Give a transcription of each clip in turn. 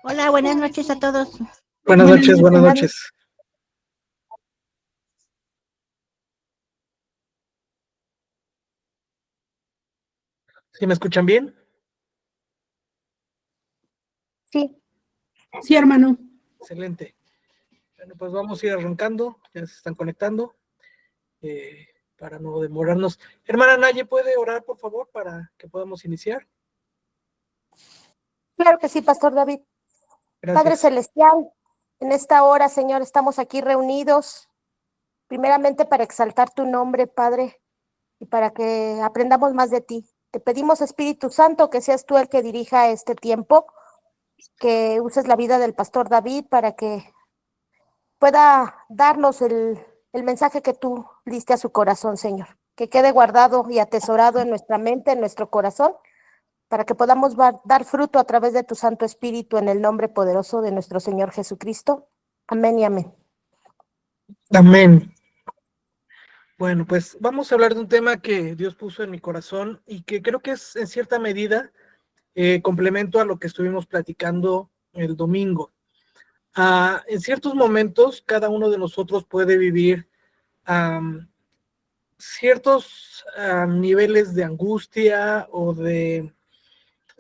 Hola, buenas noches a todos. Buenas noches, buenas noches. ¿Sí me escuchan bien? Sí. Sí, hermano. Excelente. Bueno, pues vamos a ir arrancando, ya se están conectando, para no demorarnos. Hermana Naye, ¿puede orar, por favor, para que podamos iniciar? Claro que sí, Pastor David. Gracias. Padre Celestial, en esta hora, Señor, estamos aquí reunidos, primeramente para exaltar tu nombre, Padre, y para que aprendamos más de ti. Te pedimos, Espíritu Santo, que seas tú el que dirija este tiempo, que uses la vida del Pastor David para que pueda darnos el mensaje que tú diste a su corazón, Señor, que quede guardado y atesorado en nuestra mente, en nuestro corazón, para que podamos dar fruto a través de tu Santo Espíritu en el nombre poderoso de nuestro Señor Jesucristo. Amén y amén. Amén. Bueno, pues vamos a hablar de un tema que Dios puso en mi corazón y que creo que es en cierta medida complemento a lo que estuvimos platicando el domingo. En ciertos momentos, cada uno de nosotros puede vivir ciertos niveles de angustia o de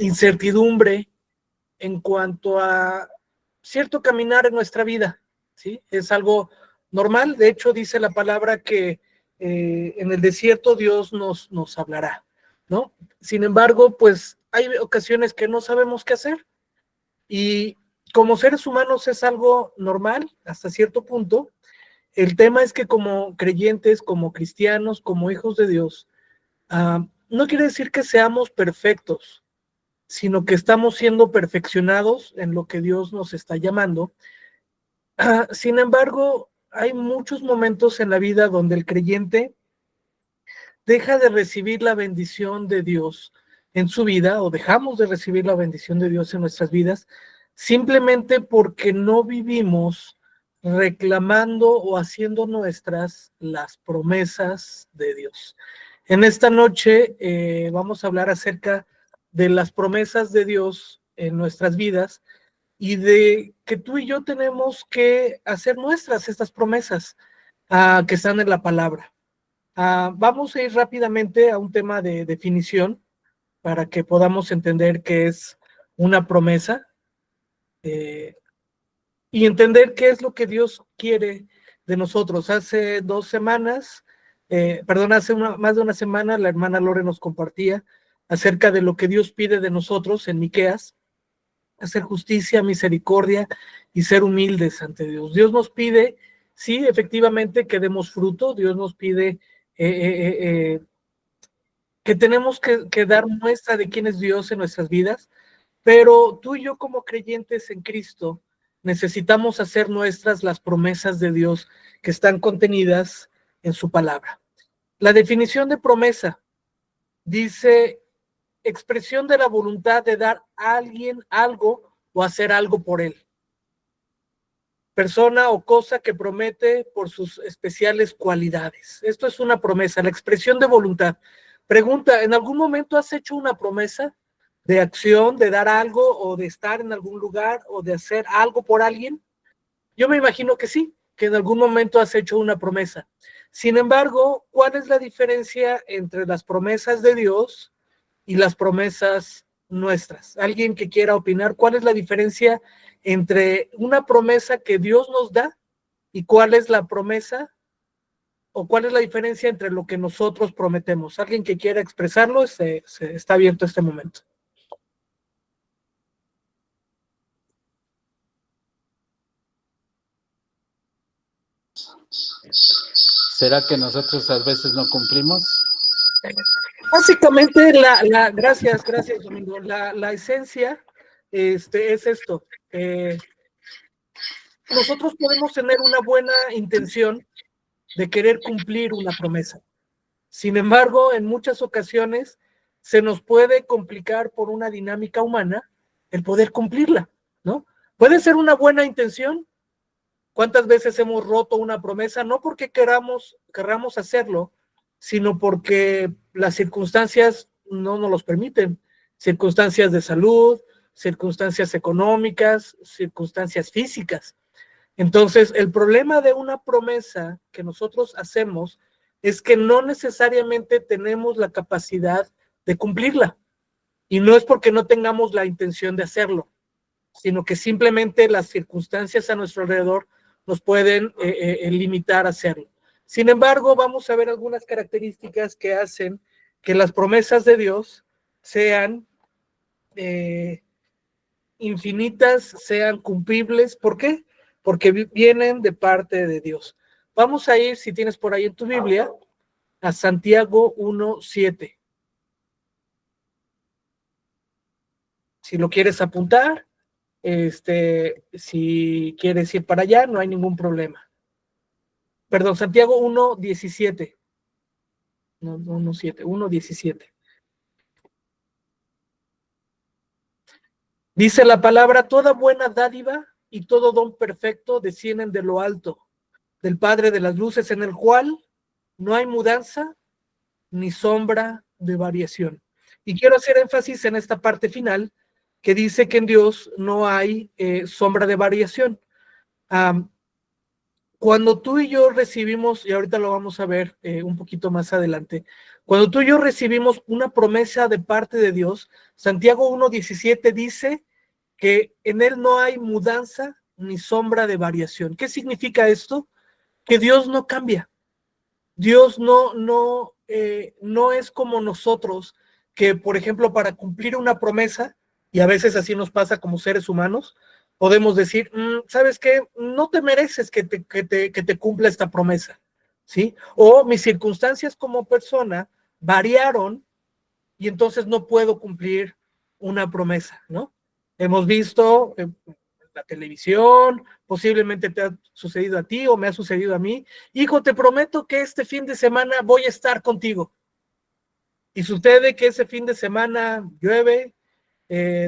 incertidumbre en cuanto a cierto caminar en nuestra vida, ¿sí? Es algo normal. De hecho, dice la palabra que en el desierto Dios nos hablará, ¿no? Sin embargo, pues hay ocasiones que no sabemos qué hacer y como seres humanos es algo normal hasta cierto punto. El tema es que como creyentes, como cristianos, como hijos de Dios, no quiere decir que seamos perfectos, sino que estamos siendo perfeccionados en lo que Dios nos está llamando. Sin embargo, hay muchos momentos en la vida donde el creyente deja de recibir la bendición de Dios en su vida, o dejamos de recibir la bendición de Dios en nuestras vidas, simplemente porque no vivimos reclamando o haciendo nuestras las promesas de Dios. En esta noche vamos a hablar acerca de las promesas de Dios en nuestras vidas y de que tú y yo tenemos que hacer nuestras estas promesas que están en la palabra. Vamos a ir rápidamente a un tema de definición para que podamos entender qué es una promesa y entender qué es lo que Dios quiere de nosotros. Hace 2 semanas, hace más de una semana, la hermana Lore nos compartía acerca de lo que Dios pide de nosotros en Miqueas: hacer justicia, misericordia y ser humildes ante Dios. Dios nos pide, sí, efectivamente, que demos fruto. Dios nos pide que tenemos que dar muestra de quién es Dios en nuestras vidas, pero tú y yo como creyentes en Cristo necesitamos hacer nuestras las promesas de Dios que están contenidas en su palabra. La definición de promesa dice: expresión de la voluntad de dar a alguien algo o hacer algo por él. Persona o cosa que promete por sus especiales cualidades. Esto es una promesa, la expresión de voluntad. Pregunta: ¿en algún momento has hecho una promesa de acción, de dar algo o de estar en algún lugar o de hacer algo por alguien? Yo me imagino que sí, que en algún momento has hecho una promesa. Sin embargo, ¿cuál es la diferencia entre las promesas de Dios y las promesas nuestras? ¿Alguien que quiera opinar cuál es la diferencia entre una promesa que Dios nos da y cuál es la promesa o cuál es la diferencia entre lo que nosotros prometemos? ¿Alguien que quiera expresarlo? Está abierto este momento. ¿Será que nosotros a veces no cumplimos? Básicamente, gracias, Domingo. La esencia es esto. Nosotros podemos tener una buena intención de querer cumplir una promesa. Sin embargo, en muchas ocasiones se nos puede complicar por una dinámica humana el poder cumplirla, ¿no? Puede ser una buena intención. ¿Cuántas veces hemos roto una promesa? No porque querramos hacerlo, sino porque las circunstancias no nos los permiten. Circunstancias de salud, circunstancias económicas, circunstancias físicas. Entonces, el problema de una promesa que nosotros hacemos es que no necesariamente tenemos la capacidad de cumplirla. Y no es porque no tengamos la intención de hacerlo, sino que simplemente las circunstancias a nuestro alrededor nos pueden limitar a hacerlo. Sin embargo, vamos a ver algunas características que hacen que las promesas de Dios sean infinitas, sean cumplibles. ¿Por qué? Porque vienen de parte de Dios. Vamos a ir, si tienes por ahí en tu Biblia, a Santiago 1:7. Si lo quieres apuntar, si quieres ir para allá, no hay ningún problema. Perdón, Santiago 1:17. No, 1:7, 1:17. Dice la palabra: toda buena dádiva y todo don perfecto descienden de lo alto, del Padre de las luces, en el cual no hay mudanza ni sombra de variación. Y quiero hacer énfasis en esta parte final, que dice que en Dios no hay sombra de variación. Cuando tú y yo recibimos, y ahorita lo vamos a ver un poquito más adelante, cuando tú y yo recibimos una promesa de parte de Dios, Santiago 1:17 dice que en él no hay mudanza ni sombra de variación. ¿Qué significa esto? Que Dios no cambia. Dios no es como nosotros, que por ejemplo para cumplir una promesa, y a veces así nos pasa como seres humanos, podemos decir, ¿sabes qué? No te mereces que te cumpla esta promesa, ¿sí? O mis circunstancias como persona variaron y entonces no puedo cumplir una promesa, ¿no? Hemos visto en la televisión, posiblemente te ha sucedido a ti o me ha sucedido a mí: hijo, te prometo que este fin de semana voy a estar contigo. Y sucede que ese fin de semana llueve,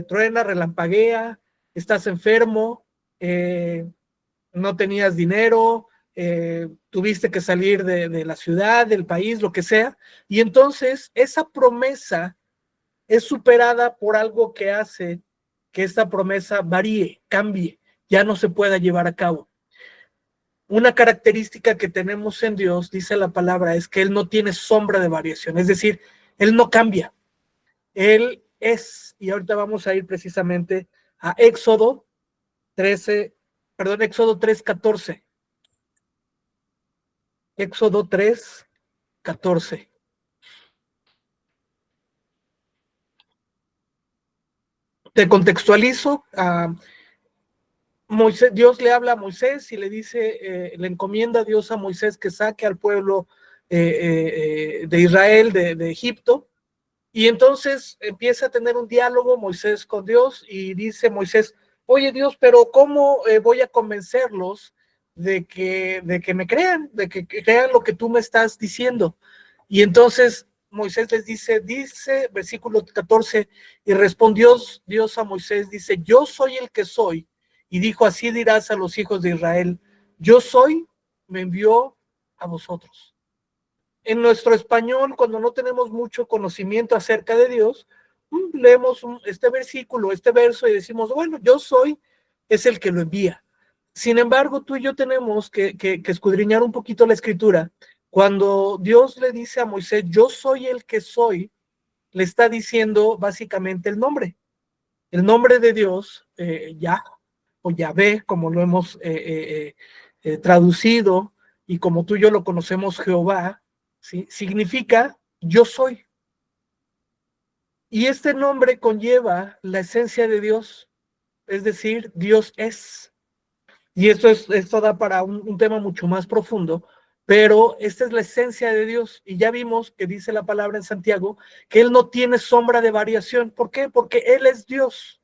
truena, relampaguea, estás enfermo, no tenías dinero, tuviste que salir de la ciudad, del país, lo que sea, y entonces esa promesa es superada por algo que hace que esta promesa varíe, cambie, ya no se pueda llevar a cabo. Una característica que tenemos en Dios, dice la palabra, es que Él no tiene sombra de variación, es decir, Él no cambia, Él es. Y ahorita vamos a ir precisamente a Éxodo 3:14. Éxodo 3:14. Te contextualizo. Moisés, Dios le habla a Moisés y le dice, le encomienda a Dios a Moisés que saque al pueblo de Israel de Egipto. Y entonces empieza a tener un diálogo Moisés con Dios y dice Moisés: oye Dios, pero ¿cómo voy a convencerlos de que me crean, de que crean lo que tú me estás diciendo? Y entonces Moisés les dice, versículo 14, y respondió Dios a Moisés, dice: yo soy el que soy. Y dijo: así dirás a los hijos de Israel: yo soy, me envió a vosotros. En nuestro español, cuando no tenemos mucho conocimiento acerca de Dios, leemos este versículo, este verso, y decimos: bueno, yo soy, es el que lo envía. Sin embargo, tú y yo tenemos que escudriñar un poquito la escritura. Cuando Dios le dice a Moisés: yo soy el que soy, le está diciendo básicamente el nombre. El nombre de Dios, Yah o Yahvé, como lo hemos traducido, y como tú y yo lo conocemos, Jehová, ¿sí? Significa yo soy. Y este nombre conlleva la esencia de Dios, es decir, Dios es. Y esto da para un tema mucho más profundo, pero esta es la esencia de Dios. Y ya vimos que dice la palabra en Santiago que Él no tiene sombra de variación. ¿Por qué? Porque Él es Dios.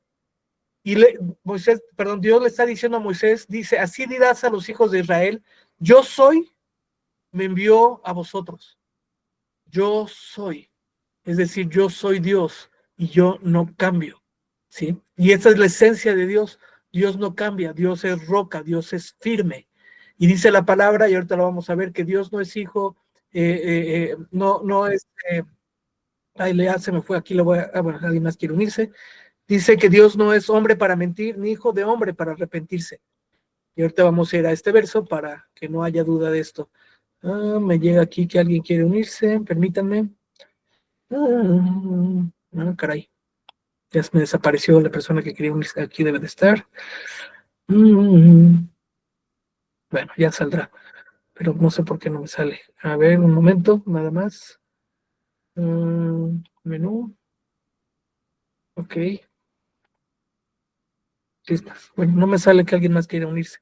Y Dios le está diciendo a Moisés, dice: así dirás a los hijos de Israel: yo soy, me envió a vosotros. Yo soy. Es decir, yo soy Dios y yo no cambio, ¿sí? Y esa es la esencia de Dios. Dios no cambia, Dios es roca, Dios es firme. Y dice la palabra, y ahorita lo vamos a ver, que Dios no es hijo, no es, se me fue, aquí lo voy a, bueno, alguien más quiere unirse. Dice que Dios no es hombre para mentir, ni hijo de hombre para arrepentirse. Y ahorita vamos a ir a este verso para que no haya duda de esto. Me llega aquí que alguien quiere unirse, permítanme. Caray, ya se me desapareció la persona que quería unirse, aquí debe de estar. Bueno, ya saldrá, pero no sé por qué no me sale. A ver, un momento, nada más. Menú. Ok. Listas. Bueno, no me sale que alguien más quiera unirse.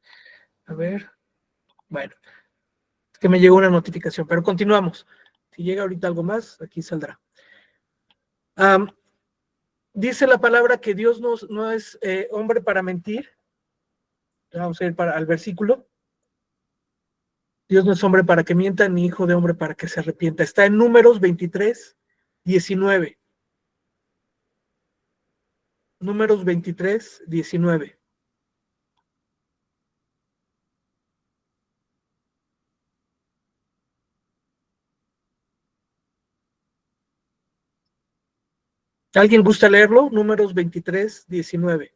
A ver. Bueno, es que me llegó una notificación, pero continuamos. Si llega ahorita algo más, aquí saldrá. Dice la palabra que Dios no es hombre para mentir. Vamos a ir al versículo. Dios no es hombre para que mienta, ni hijo de hombre para que se arrepienta. Está en Números 23, 19. Números 23, 19. ¿Alguien gusta leerlo? Números 23, 19.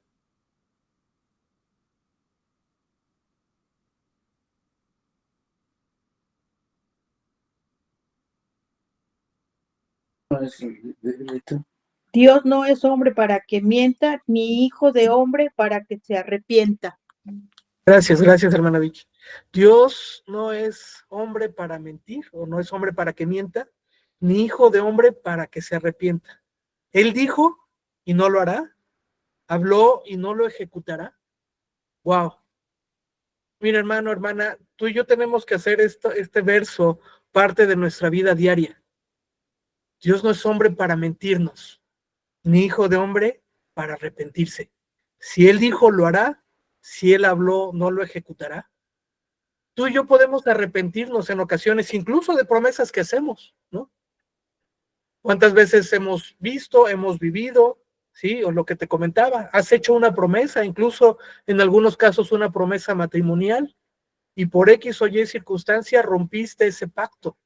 Dios no es hombre para que mienta, ni hijo de hombre para que se arrepienta. Gracias, hermana Vicky. Dios no es hombre para mentir, o no es hombre para que mienta, ni hijo de hombre para que se arrepienta. Él dijo y no lo hará, habló y no lo ejecutará. Wow. Mira, hermano, hermana, tú y yo tenemos que hacer este verso parte de nuestra vida diaria. Dios no es hombre para mentirnos, ni hijo de hombre para arrepentirse. Si Él dijo, lo hará. Si Él habló, no lo ejecutará. Tú y yo podemos arrepentirnos en ocasiones, incluso de promesas que hacemos, ¿no? ¿Cuántas veces hemos visto, hemos vivido, sí? O lo que te comentaba, has hecho una promesa, incluso en algunos casos una promesa matrimonial, y por X o Y circunstancia rompiste ese pacto,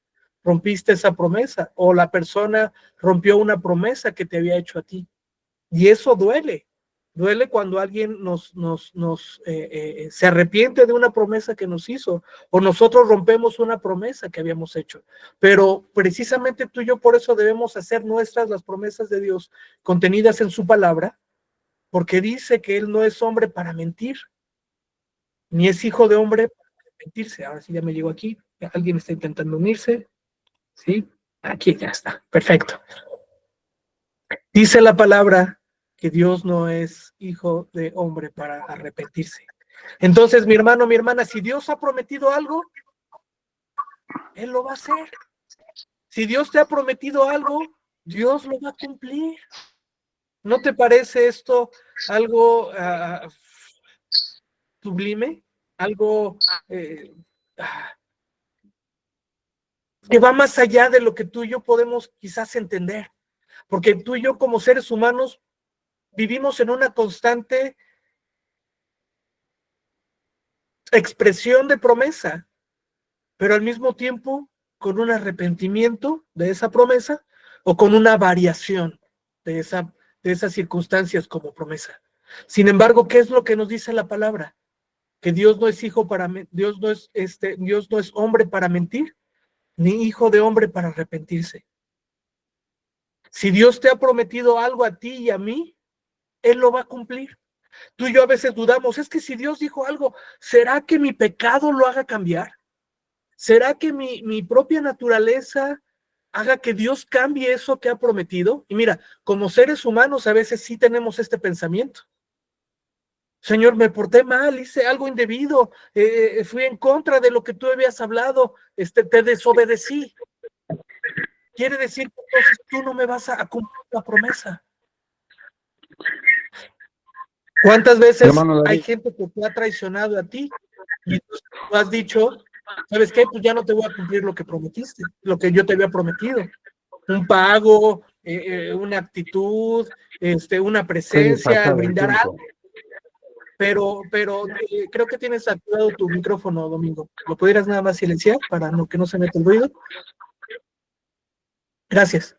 rompiste esa promesa, o la persona rompió una promesa que te había hecho a ti. Y eso duele. Duele cuando alguien se arrepiente de una promesa que nos hizo, o nosotros rompemos una promesa que habíamos hecho. Pero precisamente tú y yo por eso debemos hacer nuestras las promesas de Dios contenidas en su palabra, porque dice que Él no es hombre para mentir, ni es hijo de hombre para mentirse. Ahora sí ya me llegó aquí. Alguien está intentando unirse. ¿Sí? Aquí ya está. Perfecto. Dice la palabra que Dios no es hijo de hombre para arrepentirse. Entonces, mi hermano, mi hermana, si Dios ha prometido algo, Él lo va a hacer. Si Dios te ha prometido algo, Dios lo va a cumplir. ¿No te parece esto algo sublime? Algo que va más allá de lo que tú y yo podemos quizás entender. Porque tú y yo como seres humanos vivimos en una constante expresión de promesa, pero al mismo tiempo con un arrepentimiento de esa promesa o con una variación de esas circunstancias como promesa. Sin embargo, ¿qué es lo que nos dice la palabra? Que Dios no es Dios no es hombre para mentir, ni hijo de hombre para arrepentirse. Si Dios te ha prometido algo a ti y a mí, Él lo va a cumplir. Tú y yo a veces dudamos, es que si Dios dijo algo, ¿será que mi pecado lo haga cambiar? ¿Será que mi propia naturaleza haga que Dios cambie eso que ha prometido? Y mira, como seres humanos a veces sí tenemos este pensamiento. Señor, me porté mal, hice algo indebido, fui en contra de lo que tú habías hablado, te desobedecí. Quiere decir que entonces tú no me vas a cumplir la promesa. ¿Cuántas veces hay gente que te ha traicionado a ti y tú has dicho, ¿sabes qué? Pues ya no te voy a cumplir lo que prometiste, lo que yo te había prometido. Un pago, una actitud, una presencia, brindar algo. Pero creo que tienes activado tu micrófono, Domingo. ¿Lo pudieras nada más silenciar para que no se meta el ruido? Gracias.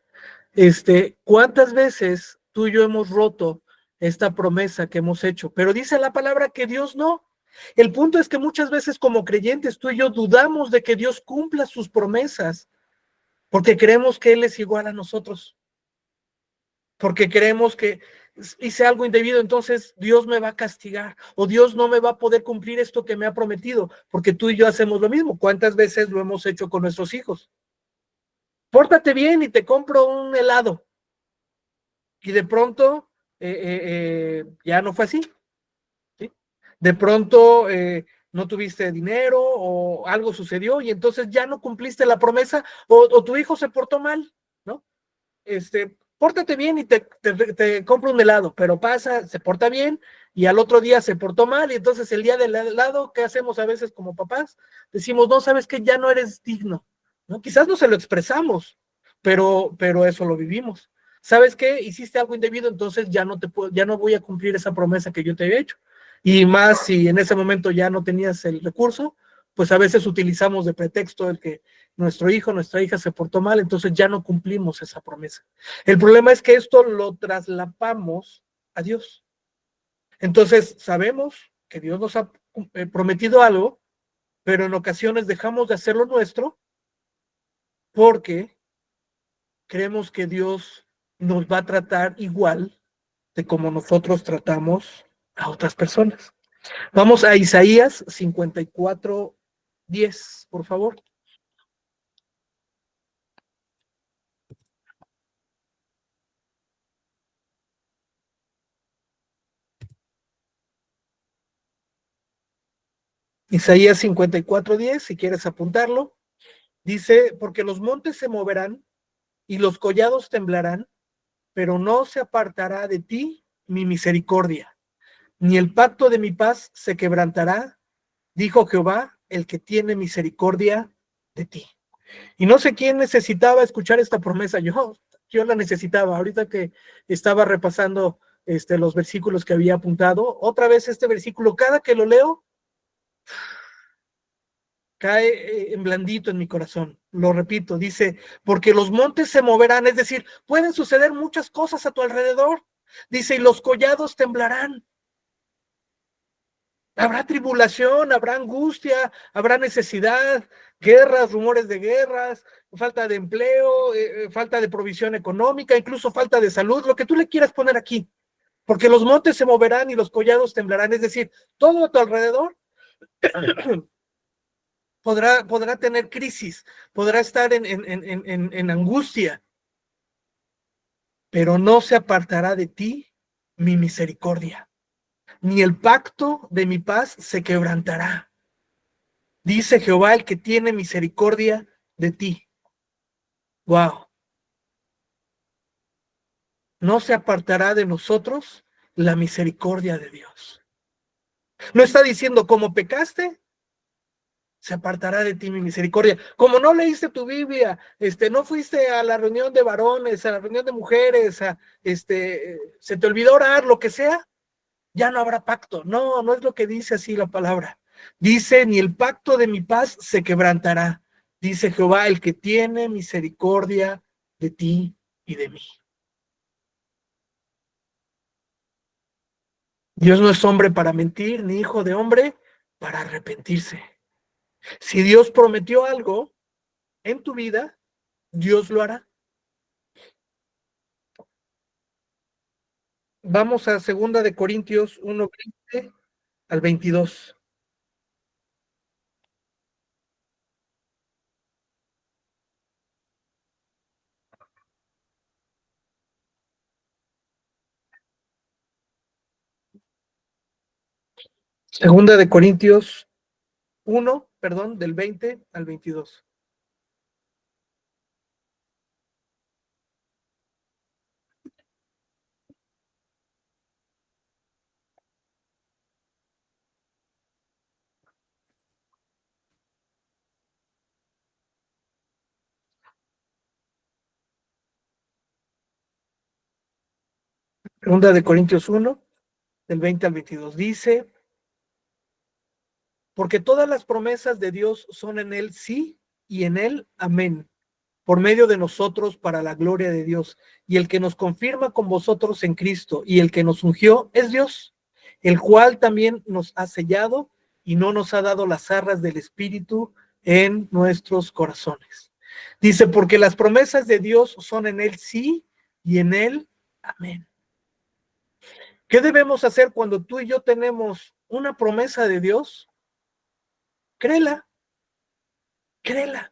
¿Cuántas veces tú y yo hemos roto esta promesa que hemos hecho, pero dice la palabra que Dios no. El punto es que muchas veces como creyentes tú y yo dudamos de que Dios cumpla sus promesas porque creemos que Él es igual a nosotros, porque creemos que hice algo indebido, entonces Dios me va a castigar o Dios no me va a poder cumplir esto que me ha prometido, porque tú y yo hacemos lo mismo. ¿Cuántas veces lo hemos hecho con nuestros hijos? Pórtate bien y te compro un helado. Y de pronto ya no fue así, ¿sí? De pronto no tuviste dinero o algo sucedió y entonces ya no cumpliste la promesa o tu hijo se portó mal, ¿no? Pórtate bien y te compro un helado, pero pasa, se porta bien y al otro día se portó mal y entonces el día del helado, ¿qué hacemos a veces como papás? Decimos, no, sabes que ya no eres digno, ¿no? Quizás no se lo expresamos, pero eso lo vivimos. ¿Sabes qué? Hiciste algo indebido, entonces ya no voy a cumplir esa promesa que yo te había hecho. Y más si en ese momento ya no tenías el recurso, pues a veces utilizamos de pretexto el que nuestro hijo, nuestra hija se portó mal, entonces ya no cumplimos esa promesa. El problema es que esto lo traslapamos a Dios. Entonces sabemos que Dios nos ha prometido algo, pero en ocasiones dejamos de hacerlo nuestro porque creemos que Dios nos va a tratar igual de como nosotros tratamos a otras personas. Vamos a Isaías 54:10, por favor. Isaías 54:10, si quieres apuntarlo, dice, porque los montes se moverán y los collados temblarán, pero no se apartará de ti mi misericordia, ni el pacto de mi paz se quebrantará, dijo Jehová, el que tiene misericordia de ti. Y no sé quién necesitaba escuchar esta promesa, yo la necesitaba, ahorita que estaba repasando los versículos que había apuntado, otra vez este versículo, cada que lo leo, cae en blandito en mi corazón. Lo repito, dice, porque los montes se moverán, es decir, pueden suceder muchas cosas a tu alrededor. Dice, y los collados temblarán. Habrá tribulación, habrá angustia, habrá necesidad, guerras, rumores de guerras, falta de empleo, falta de provisión económica, incluso falta de salud, lo que tú le quieras poner aquí. Porque los montes se moverán y los collados temblarán, es decir, todo a tu alrededor podrá tener crisis, podrá estar en angustia, pero no se apartará de ti mi misericordia, ni el pacto de mi paz se quebrantará. Dice Jehová, el que tiene misericordia de ti. Wow. No se apartará de nosotros la misericordia de Dios. No está diciendo, como pecaste, se apartará de ti mi misericordia. Como no leíste tu Biblia, no fuiste a la reunión de varones, a la reunión de mujeres, se te olvidó orar, lo que sea, ya no habrá pacto. No, no es lo que dice así la palabra. Dice, ni el pacto de mi paz se quebrantará. Dice Jehová, el que tiene misericordia de ti y de mí. Dios no es hombre para mentir, ni hijo de hombre para arrepentirse. Si Dios prometió algo en tu vida, Dios lo hará. Vamos a 2 Corintios 1:20 al 22. Segunda de Corintios 1, perdón, del 20 al 22. Segunda de Corintios 1, del 20 al 22. Dice, porque todas las promesas de Dios son en él sí y en él amén. por medio de nosotros para la gloria de Dios. Y el que nos confirma con vosotros en Cristo y el que nos ungió es Dios, el cual también nos ha sellado y no nos ha dado las arras del Espíritu en nuestros corazones. Dice, porque las promesas de Dios son en Él sí y en Él amén. ¿Qué debemos hacer cuando tú y yo tenemos una promesa de Dios? Créela, créela.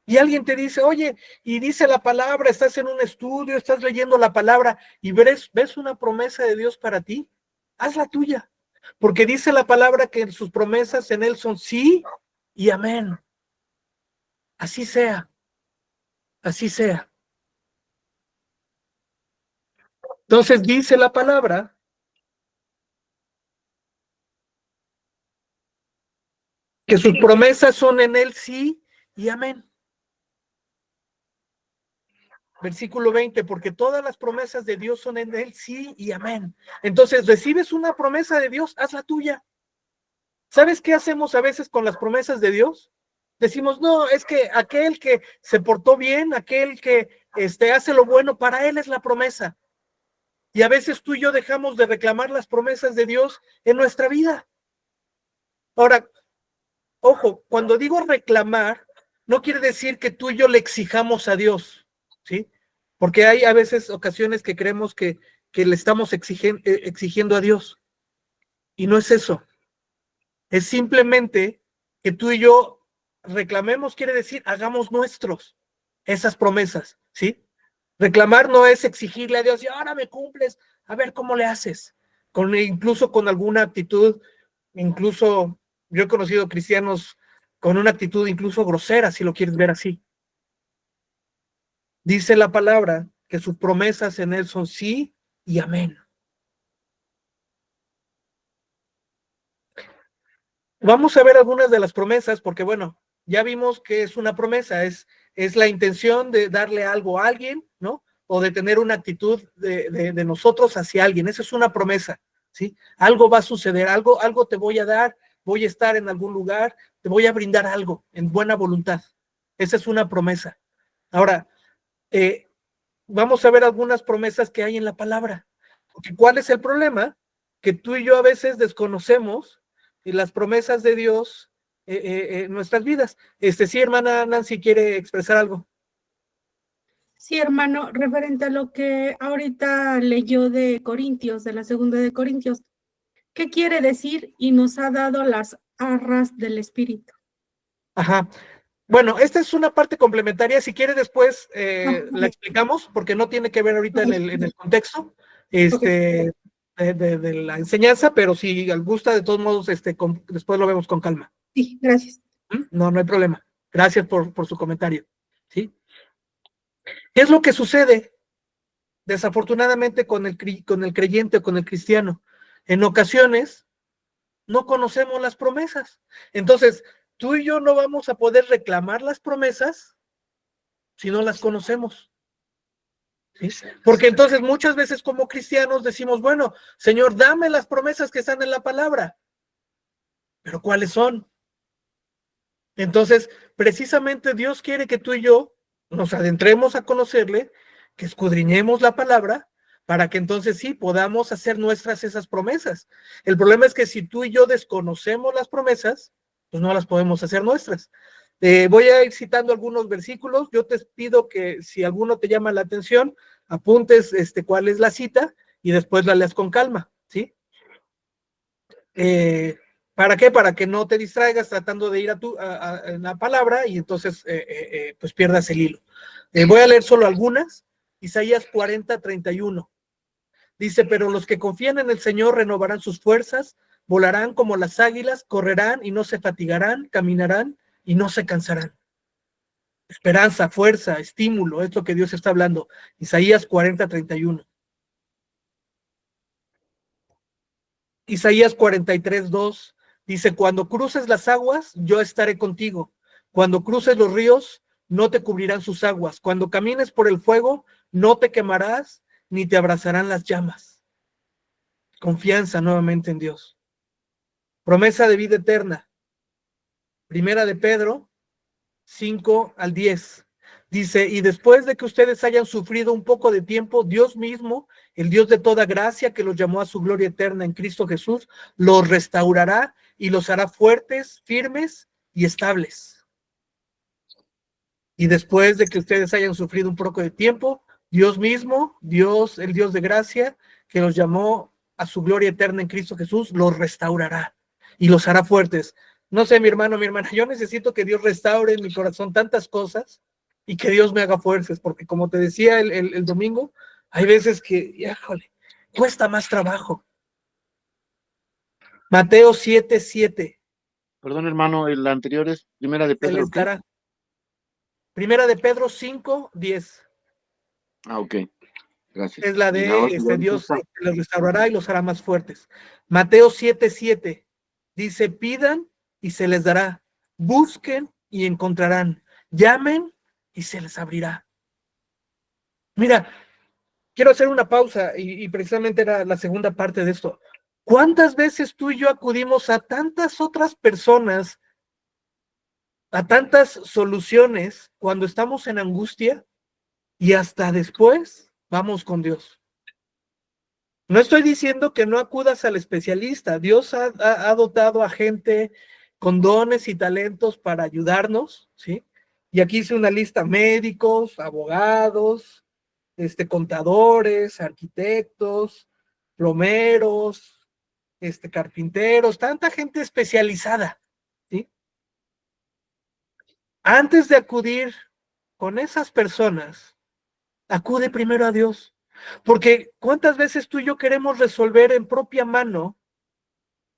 Y alguien te dice, oye, y dice la palabra, estás en un estudio, estás leyendo la palabra y ves una promesa de Dios para ti, haz la tuya. Porque dice la palabra que sus promesas en Él son sí y amén. Así sea, así sea. Entonces dice la palabra que sus promesas son en Él sí y amén. Versículo 20, porque todas las promesas de Dios son en Él sí y amén. Entonces, recibes una promesa de Dios, haz la tuya. ¿Sabes qué hacemos a veces con las promesas de Dios? Decimos, no, es que aquel que se portó bien, aquel que hace lo bueno, para Él es la promesa. Y a veces tú y yo dejamos de reclamar las promesas de Dios en nuestra vida. Ahora, ojo, cuando digo reclamar, no quiere decir que tú y yo le exijamos a Dios, ¿sí? Porque hay a veces ocasiones que creemos que le estamos exigiendo a Dios. Y no es eso. Es simplemente que tú y yo reclamemos, quiere decir, hagamos nuestros esas promesas, ¿sí? Reclamar no es exigirle a Dios, y ahora me cumples, a ver cómo le haces, incluso con alguna actitud, incluso yo he conocido cristianos con una actitud incluso grosera, si lo quieres ver así. Dice la palabra que sus promesas en Él son sí y amén. Vamos a ver algunas de las promesas, porque bueno, ya vimos que es una promesa, es la intención de darle algo a alguien, ¿no? O de tener una actitud de nosotros hacia alguien. Esa es una promesa, ¿sí? Algo va a suceder, algo te voy a dar, voy a estar en algún lugar, te voy a brindar algo en buena voluntad. Esa es una promesa. Ahora, vamos a ver algunas promesas que hay en la palabra. Porque ¿cuál es el problema? Que tú y yo a veces desconocemos las promesas de Dios en nuestras vidas. Sí, hermana Nancy quiere expresar algo. Sí, hermano, referente a lo que ahorita leyó de Corintios, de la segunda de Corintios, ¿qué quiere decir? Y nos ha dado las arras del Espíritu. Ajá. Bueno, esta es una parte complementaria. Si quiere después la explicamos, porque no tiene que ver ahorita en el contexto de la enseñanza, pero si gusta, de todos modos, después lo vemos con calma. Sí, gracias. No hay problema. Gracias por su comentario. ¿Sí? ¿Qué es lo que sucede? Desafortunadamente con el creyente o con el cristiano. En ocasiones no conocemos las promesas. Entonces, tú y yo no vamos a poder reclamar las promesas si no las conocemos. ¿Sí? Porque entonces muchas veces como cristianos decimos, bueno, Señor, dame las promesas que están en la palabra. ¿Pero cuáles son? Entonces, precisamente Dios quiere que tú y yo nos adentremos a conocerle, que escudriñemos la palabra, para que entonces sí podamos hacer nuestras esas promesas. El problema es que si tú y yo desconocemos las promesas, pues no las podemos hacer nuestras. Voy a ir citando algunos versículos. Yo te pido que si alguno te llama la atención, apuntes cuál es la cita y después la leas con calma, ¿sí? ¿Para qué? Para que no te distraigas tratando de ir a la palabra y entonces pues pierdas el hilo. Voy a leer solo algunas. Isaías 40:31. Dice, pero los que confían en el Señor renovarán sus fuerzas, volarán como las águilas, correrán y no se fatigarán, caminarán y no se cansarán. Esperanza, fuerza, estímulo, es lo que Dios está hablando. Isaías 40:31. Isaías 43:2 dice, cuando cruces las aguas, yo estaré contigo. Cuando cruces los ríos, no te cubrirán sus aguas. Cuando camines por el fuego, no te quemarás, ni te abrazarán las llamas. Confianza nuevamente en Dios. Promesa de vida eterna. Primera de Pedro 5 al 10. Dice, y después de que ustedes hayan sufrido un poco de tiempo, Dios mismo, el Dios de toda gracia, que los llamó a su gloria eterna en Cristo Jesús, los restaurará y los hará fuertes, firmes y estables. Y después de que ustedes hayan sufrido un poco de tiempo, Dios mismo, Dios, el Dios de gracia, que los llamó a su gloria eterna en Cristo Jesús, los restaurará y los hará fuertes. No sé, mi hermano, mi hermana, yo necesito que Dios restaure en mi corazón tantas cosas y que Dios me haga fuerzas, porque como te decía el domingo, hay veces que, híjole, cuesta más trabajo. Mateo 7:7. Perdón, hermano, el anterior es Primera de Se Pedro, les ¿qué? dará. Primera de Pedro 5:10. Ah, ok, gracias. Es la Y ahora de Dios esta. los restaurará y los hará más fuertes. Mateo 7:7 dice, pidan y se les dará, busquen y encontrarán, llamen y se les abrirá. Mira, quiero hacer una pausa y precisamente era la segunda parte de esto. ¿Cuántas veces tú y yo acudimos a tantas otras personas, a tantas soluciones cuando estamos en angustia y hasta después vamos con Dios? No estoy diciendo que no acudas al especialista. Dios ha dotado a gente con dones y talentos para ayudarnos, ¿sí? Y aquí hice una lista: médicos, abogados, contadores, arquitectos, plomeros, carpinteros, tanta gente especializada, ¿sí? Antes de acudir con esas personas, acude primero a Dios. Porque ¿cuántas veces tú y yo queremos resolver en propia mano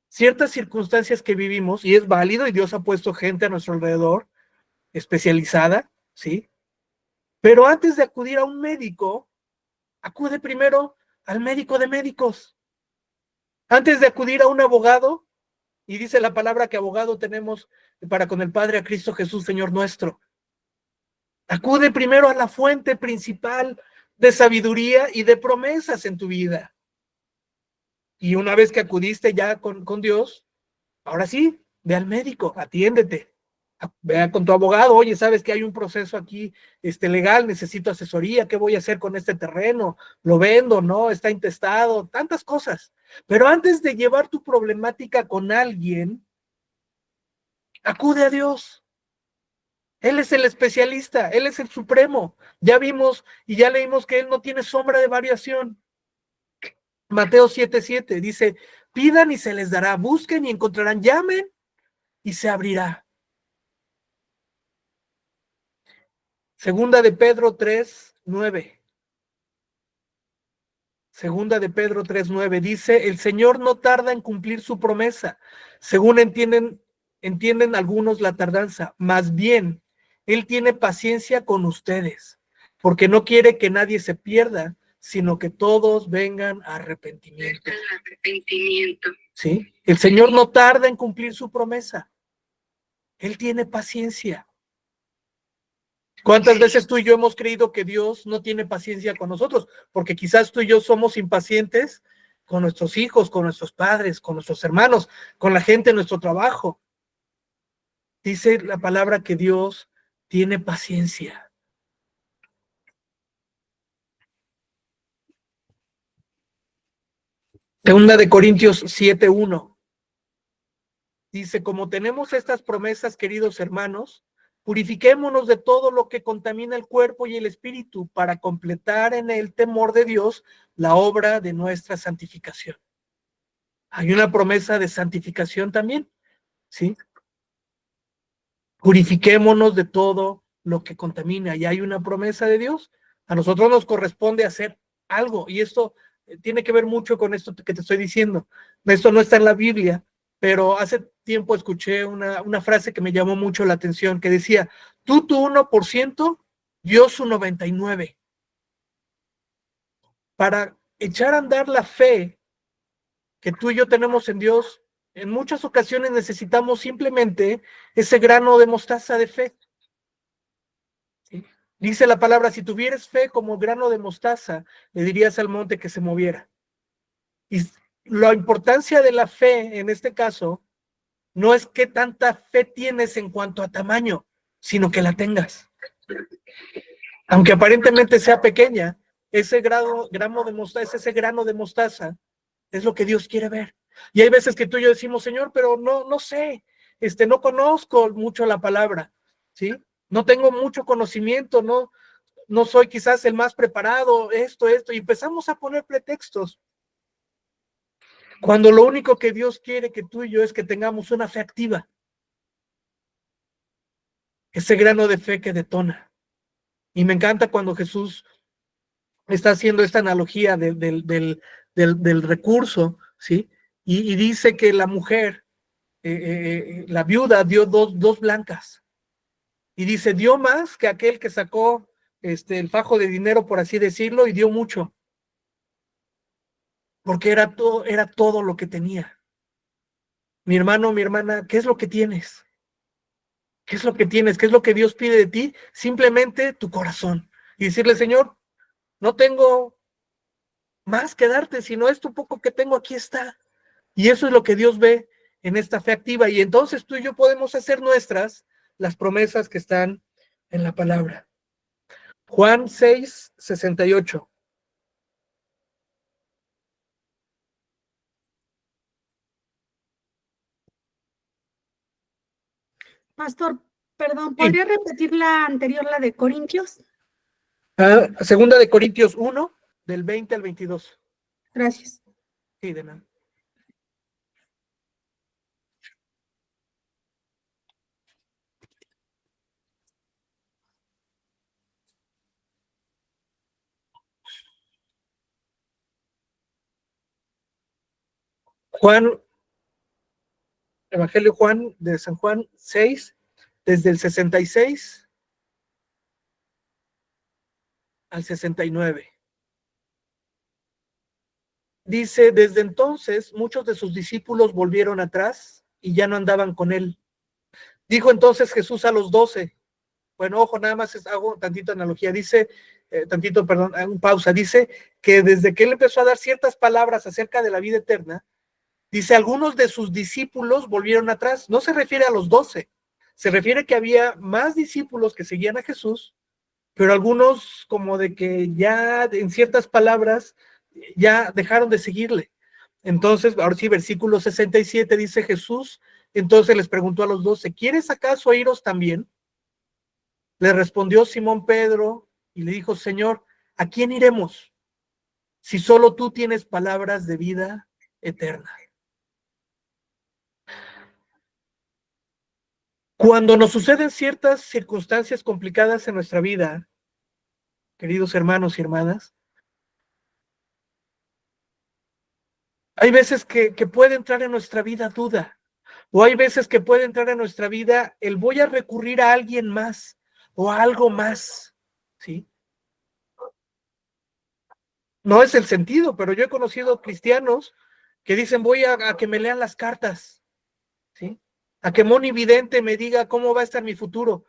ciertas circunstancias que vivimos? Y es válido, y Dios ha puesto gente a nuestro alrededor especializada, ¿sí? Pero antes de acudir a un médico, acude primero al médico de médicos. Antes de acudir a un abogado, y dice la palabra que abogado tenemos para con el Padre, a Cristo Jesús, Señor nuestro. Acude primero a la fuente principal de sabiduría y de promesas en tu vida. Y una vez que acudiste ya con Dios, ahora sí, ve al médico, atiéndete. Ve con tu abogado, oye, sabes que hay un proceso aquí legal, necesito asesoría, ¿qué voy a hacer con este terreno? ¿Lo vendo? ¿No? ¿Está intestado? Tantas cosas. Pero antes de llevar tu problemática con alguien, acude a Dios. Él es el especialista, Él es el supremo. Ya vimos y ya leímos que Él no tiene sombra de variación. Mateo 7:7 dice, pidan y se les dará, busquen y encontrarán, llamen y se abrirá. Segunda de Pedro 3:9. Segunda de Pedro 3:9 dice, el Señor no tarda en cumplir su promesa, según entienden algunos la tardanza, más bien, Él tiene paciencia con ustedes, porque no quiere que nadie se pierda, sino que todos vengan a arrepentimiento. ¿Sí? El Señor no tarda en cumplir su promesa. Él tiene paciencia. ¿Cuántas veces tú y yo hemos creído que Dios no tiene paciencia con nosotros? Porque quizás tú y yo somos impacientes con nuestros hijos, con nuestros padres, con nuestros hermanos, con la gente en nuestro trabajo. Dice la palabra que Dios tiene paciencia. Segunda de Corintios 7:1. Dice, como tenemos estas promesas, queridos hermanos, purifiquémonos de todo lo que contamina el cuerpo y el espíritu para completar en el temor de Dios la obra de nuestra santificación. Hay una promesa de santificación también, ¿sí? Purifiquémonos de todo lo que contamina, y hay una promesa de Dios. A nosotros nos corresponde hacer algo, y esto tiene que ver mucho con esto que te estoy diciendo. Esto no está en la Biblia, pero hace tiempo escuché una frase que me llamó mucho la atención, que decía, tú tu 1%, Dios su 99%. Para echar a andar la fe que tú y yo tenemos en Dios, en muchas ocasiones necesitamos simplemente ese grano de mostaza de fe. ¿Sí? Dice la palabra, si tuvieras fe como grano de mostaza, le dirías al monte que se moviera. Y la importancia de la fe en este caso no es qué tanta fe tienes en cuanto a tamaño, sino que la tengas. Aunque aparentemente sea pequeña, ese grano de mostaza es lo que Dios quiere ver. Y hay veces que tú y yo decimos, Señor, pero no sé, no conozco mucho la palabra, ¿sí? No tengo mucho conocimiento, no soy quizás el más preparado, esto, y empezamos a poner pretextos. Cuando lo único que Dios quiere que tú y yo es que tengamos una fe activa. Ese grano de fe que detona. Y me encanta cuando Jesús está haciendo esta analogía del recurso, ¿sí? Y dice que la mujer, la viuda, dio dos blancas. Y dice, dio más que aquel que sacó el fajo de dinero, por así decirlo, y dio mucho. Porque era todo lo que tenía. Mi hermano, mi hermana, ¿qué es lo que tienes? ¿Qué es lo que tienes? ¿Qué es lo que Dios pide de ti? Simplemente tu corazón. Y decirle, Señor, no tengo más que darte, sino esto poco que tengo aquí está. Y eso es lo que Dios ve en esta fe activa. Y entonces tú y yo podemos hacer nuestras las promesas que están en la palabra. Juan 6:68. Pastor, perdón, ¿podría repetir la anterior, la de Corintios? Segunda de Corintios 1, del 20 al 22. Gracias. Sí, de nada. Evangelio Juan de San Juan 6, desde el 66 al 69. Dice, desde entonces muchos de sus discípulos volvieron atrás y ya no andaban con él. Dijo entonces Jesús a los 12. Bueno, ojo, nada más hago tantito analogía. Dice, pausa. Dice que desde que él empezó a dar ciertas palabras acerca de la vida eterna, dice, algunos de sus discípulos volvieron atrás. No se refiere a los 12. Se refiere que había más discípulos que seguían a Jesús, pero algunos como de que ya en ciertas palabras ya dejaron de seguirle. Entonces, ahora sí, versículo 67 dice Jesús, entonces les preguntó a los 12, ¿quieres acaso iros también? Le respondió Simón Pedro y le dijo, Señor, ¿a quién iremos? Si solo tú tienes palabras de vida eterna. Cuando nos suceden ciertas circunstancias complicadas en nuestra vida, queridos hermanos y hermanas, hay veces que puede entrar en nuestra vida duda, o hay veces que puede entrar en nuestra vida el voy a recurrir a alguien más o a algo más, ¿sí? No es el sentido, pero yo he conocido cristianos que dicen voy a que me lean las cartas, ¿sí? A que Moni Vidente me diga cómo va a estar mi futuro.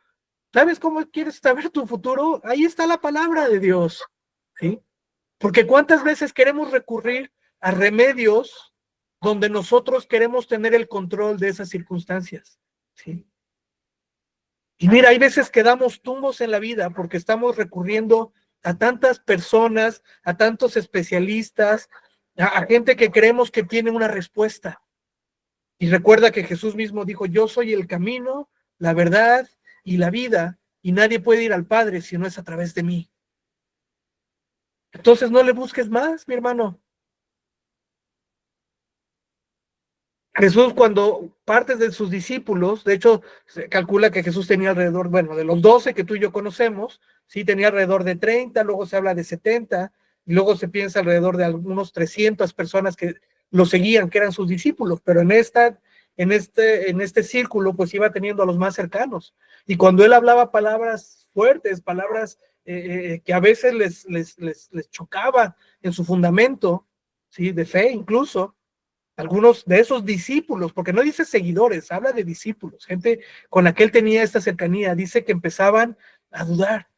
¿Sabes cómo quieres saber tu futuro? Ahí está la palabra de Dios, ¿sí? Porque cuántas veces queremos recurrir a remedios donde nosotros queremos tener el control de esas circunstancias, ¿sí? Y mira, hay veces que damos tumbos en la vida porque estamos recurriendo a tantas personas, a tantos especialistas, a gente que creemos que tiene una respuesta. Y recuerda que Jesús mismo dijo, yo soy el camino, la verdad y la vida, y nadie puede ir al Padre si no es a través de mí. Entonces no le busques más, mi hermano. Jesús, cuando partes de sus discípulos, de hecho, se calcula que Jesús tenía alrededor, bueno, de los 12 que tú y yo conocemos, sí, tenía alrededor de 30, luego se habla de 70, y luego se piensa alrededor de algunos 300 personas que lo seguían, que eran sus discípulos, pero en este círculo, pues iba teniendo a los más cercanos. Y cuando él hablaba palabras fuertes, palabras que a veces les chocaba en su fundamento, sí, de fe incluso, algunos de esos discípulos, porque no dice seguidores, habla de discípulos, gente con la que él tenía esta cercanía, dice que empezaban a dudar.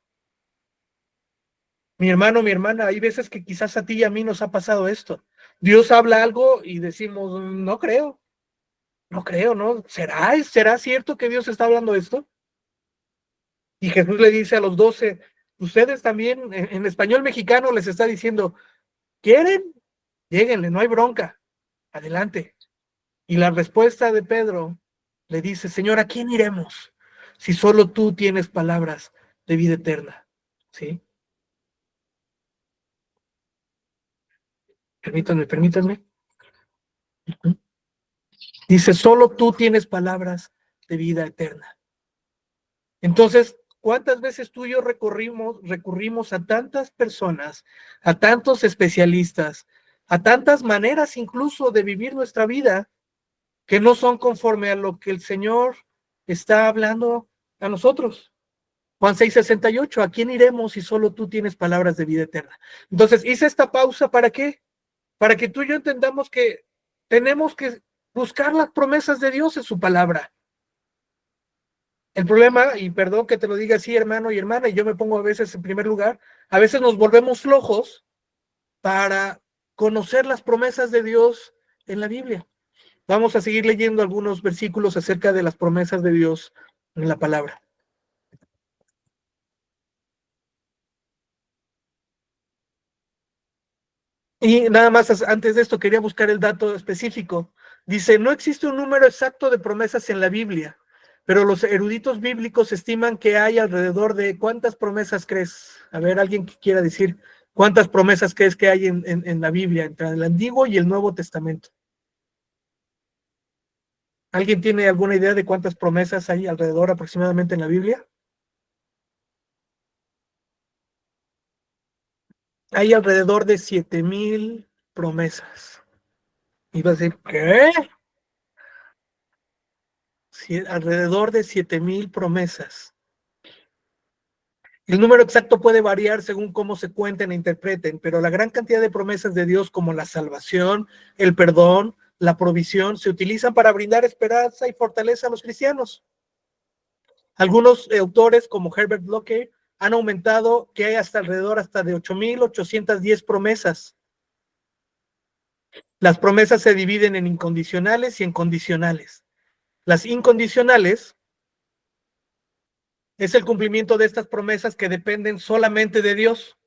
Mi hermano, mi hermana, hay veces que quizás a ti y a mí nos ha pasado esto. Dios habla algo y decimos, no creo, ¿no? ¿Será cierto que Dios está hablando esto? Y Jesús le dice a los 12, ustedes también, en español mexicano les está diciendo, ¿quieren? Lléguenle, no hay bronca, adelante. Y la respuesta de Pedro le dice, Señor, ¿a quién iremos? Si solo tú tienes palabras de vida eterna. ¿Sí? Permítanme. Dice, solo tú tienes palabras de vida eterna. Entonces, ¿cuántas veces tú y yo recurrimos a tantas personas, a tantos especialistas, a tantas maneras incluso de vivir nuestra vida que no son conforme a lo que el Señor está hablando a nosotros? Juan 6:68, ¿a quién iremos si solo tú tienes palabras de vida eterna? Entonces, hice esta pausa, ¿para qué? Para que tú y yo entendamos que tenemos que buscar las promesas de Dios en su palabra. El problema, y perdón que te lo diga así, hermano y hermana, y yo me pongo a veces en primer lugar, a veces nos volvemos flojos para conocer las promesas de Dios en la Biblia. Vamos a seguir leyendo algunos versículos acerca de las promesas de Dios en la palabra. Y nada más antes de esto quería buscar el dato específico. Dice, no existe un número exacto de promesas en la Biblia, pero los eruditos bíblicos estiman que hay alrededor de, ¿cuántas promesas crees? A ver, alguien que quiera decir, ¿cuántas promesas crees que hay en la Biblia, entre el Antiguo y el Nuevo Testamento? ¿Alguien tiene alguna idea de cuántas promesas hay alrededor aproximadamente en la Biblia? Hay alrededor de 7,000 promesas. Y vas a decir, ¿qué? Sí, alrededor de 7,000 promesas. El número exacto puede variar según cómo se cuenten e interpreten, pero la gran cantidad de promesas de Dios como la salvación, el perdón, la provisión, se utilizan para brindar esperanza y fortaleza a los cristianos. Algunos autores, como Herbert Lockyer, han aumentado que hay alrededor de 8,810 promesas. Las promesas se dividen en incondicionales y en condicionales. Las incondicionales es el cumplimiento de estas promesas que dependen solamente de Dios.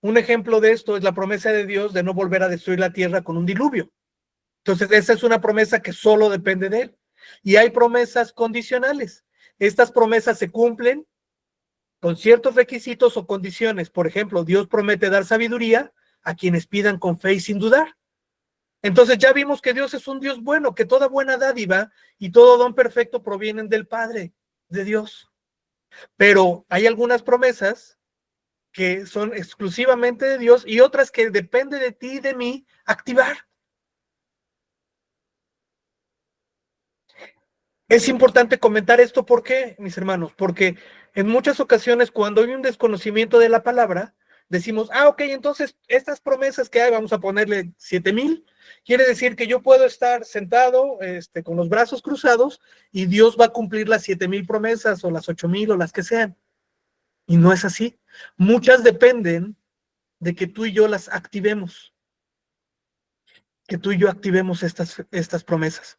Un ejemplo de esto es la promesa de Dios de no volver a destruir la tierra con un diluvio. Entonces, esa es una promesa que solo depende de Él. Y hay promesas condicionales. Estas promesas se cumplen con ciertos requisitos o condiciones. Por ejemplo, Dios promete dar sabiduría a quienes pidan con fe y sin dudar. Entonces ya vimos que Dios es un Dios bueno, que toda buena dádiva y todo don perfecto provienen del Padre, de Dios. Pero hay algunas promesas que son exclusivamente de Dios y otras que depende de ti y de mí activar. Es importante comentar esto, ¿por qué, mis hermanos? Porque en muchas ocasiones cuando hay un desconocimiento de la palabra, decimos, ok, entonces estas promesas que hay, vamos a ponerle 7,000, quiere decir que yo puedo estar sentado con los brazos cruzados y Dios va a cumplir las 7,000 promesas o las 8,000 o las que sean. Y no es así. Muchas dependen de que tú y yo las activemos, que tú y yo activemos estas promesas.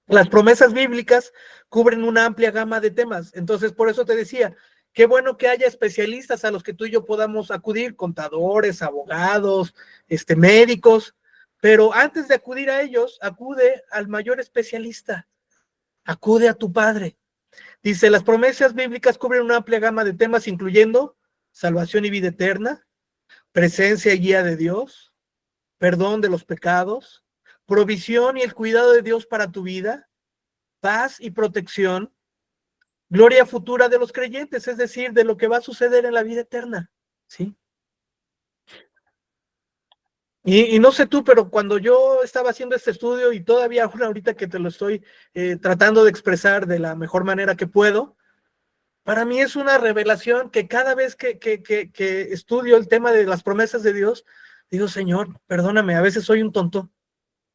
Las promesas bíblicas cubren una amplia gama de temas. Entonces, por eso te decía, qué bueno que haya especialistas a los que tú y yo podamos acudir, contadores, abogados, médicos, pero antes de acudir a ellos, acude al mayor especialista, acude a tu Padre. Dice, las promesas bíblicas cubren una amplia gama de temas, incluyendo salvación y vida eterna, presencia y guía de Dios, perdón de los pecados, provisión y el cuidado de Dios para tu vida, paz y protección, gloria futura de los creyentes, es decir, de lo que va a suceder en la vida eterna, ¿sí? Y no sé tú, pero cuando yo estaba haciendo este estudio y todavía ahorita que te lo estoy tratando de expresar de la mejor manera que puedo, para mí es una revelación que cada vez que estudio el tema de las promesas de Dios, digo, Señor, perdóname, a veces soy un tonto,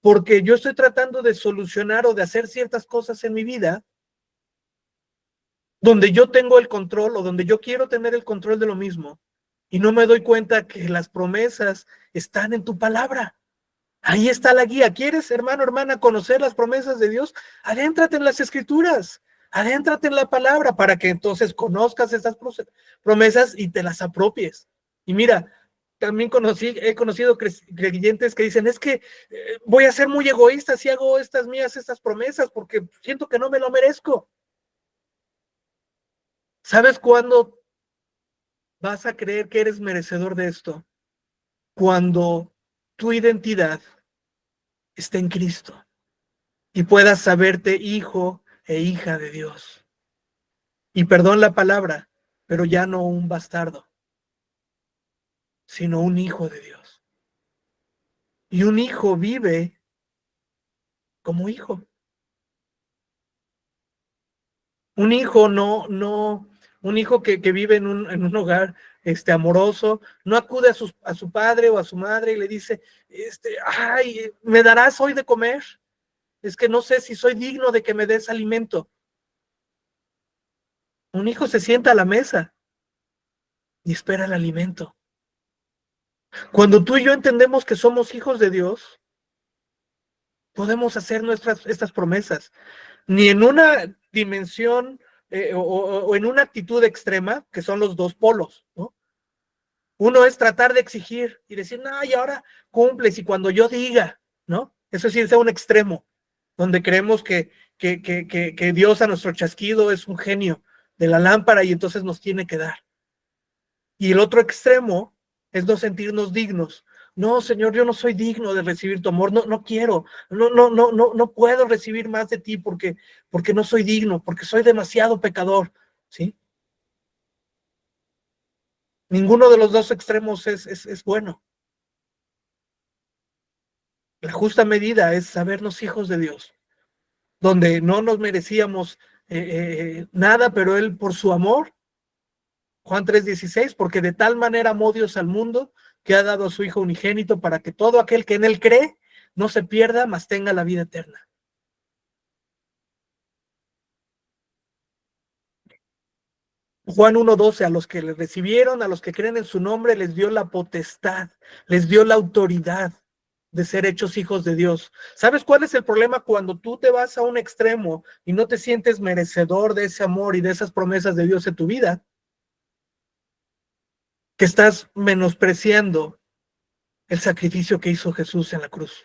porque yo estoy tratando de solucionar o de hacer ciertas cosas en mi vida donde yo tengo el control o donde yo quiero tener el control de lo mismo y no me doy cuenta que las promesas están en tu palabra. Ahí está la guía. ¿Quieres, hermano, hermana, conocer las promesas de Dios? Adéntrate en las Escrituras. Adéntrate en la palabra para que entonces conozcas esas promesas y te las apropies. Y mira, también he conocido creyentes que dicen, es que voy a ser muy egoísta si hago estas promesas, porque siento que no me lo merezco. ¿Sabes cuándo vas a creer que eres merecedor de esto? Cuando tu identidad esté en Cristo y puedas saberte hijo e hija de Dios. Y perdón la palabra, pero ya no un bastardo, sino un hijo de Dios. Y un hijo vive como hijo. Un hijo un hijo que vive en un hogar amoroso, no acude a su padre o a su madre y le dice, ay, ¿me darás hoy de comer? Es que no sé si soy digno de que me des alimento. Un hijo se sienta a la mesa y espera el alimento. Cuando tú y yo entendemos que somos hijos de Dios, podemos hacer estas promesas. Ni en una dimensión o en una actitud extrema, que son los dos polos, ¿no? Uno es tratar de exigir y decir, no, y ahora cumples y cuando yo diga, ¿no? Eso sí es un extremo, donde creemos que Dios a nuestro chasquido es un genio de la lámpara y entonces nos tiene que dar. Y el otro extremo es no sentirnos dignos. No, Señor, yo no soy digno de recibir tu amor, no quiero, no puedo recibir más de ti porque no soy digno, porque soy demasiado pecador, ¿sí? Ninguno de los dos extremos es bueno. La justa medida es sabernos hijos de Dios, donde no nos merecíamos nada, pero Él por su amor, Juan 3:16, porque de tal manera amó Dios al mundo que ha dado a su Hijo unigénito para que todo aquel que en Él cree no se pierda, mas tenga la vida eterna. Juan 1:12, a los que le recibieron, a los que creen en su nombre, les dio la potestad, les dio la autoridad de ser hechos hijos de Dios. ¿Sabes cuál es el problema cuando tú te vas a un extremo y no te sientes merecedor de ese amor y de esas promesas de Dios en tu vida? Que estás menospreciando el sacrificio que hizo Jesús en la cruz.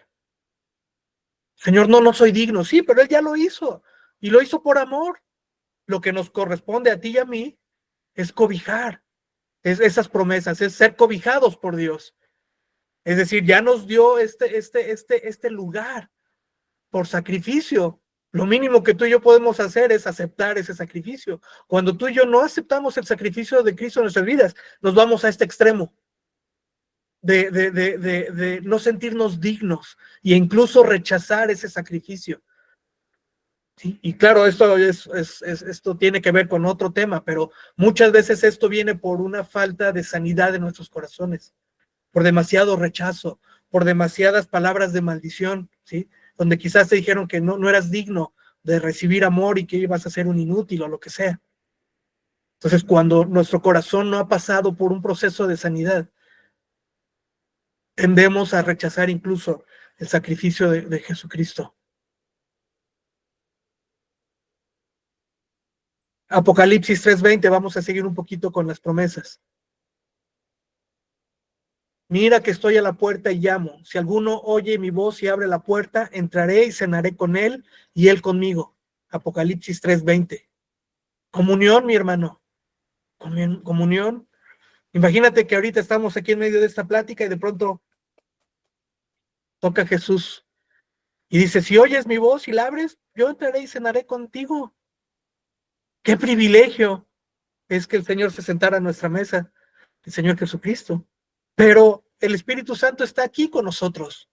Señor, no soy digno, sí, pero Él ya lo hizo y lo hizo por amor. Lo que nos corresponde a ti y a mí es cobijar esas promesas, es ser cobijados por Dios. Es decir, ya nos dio este lugar por sacrificio. Lo mínimo que tú y yo podemos hacer es aceptar ese sacrificio. Cuando tú y yo no aceptamos el sacrificio de Cristo en nuestras vidas, nos vamos a este extremo de no sentirnos dignos e incluso rechazar ese sacrificio. ¿Sí? Y claro, esto tiene que ver con otro tema, pero muchas veces esto viene por una falta de sanidad en nuestros corazones, por demasiado rechazo, por demasiadas palabras de maldición, ¿sí? Donde quizás te dijeron que no eras digno de recibir amor y que ibas a ser un inútil o lo que sea. Entonces, cuando nuestro corazón no ha pasado por un proceso de sanidad, tendemos a rechazar incluso el sacrificio de Jesucristo. Apocalipsis 3:20, vamos a seguir un poquito con las promesas. Mira que estoy a la puerta y llamo. Si alguno oye mi voz y abre la puerta, entraré y cenaré con él y él conmigo. Apocalipsis 3:20. Comunión, mi hermano. Comunión. Imagínate que ahorita estamos aquí en medio de esta plática y de pronto toca Jesús y dice, si oyes mi voz y la abres, yo entraré y cenaré contigo. Qué privilegio es que el Señor se sentara a nuestra mesa, el Señor Jesucristo. Pero el Espíritu Santo está aquí con nosotros.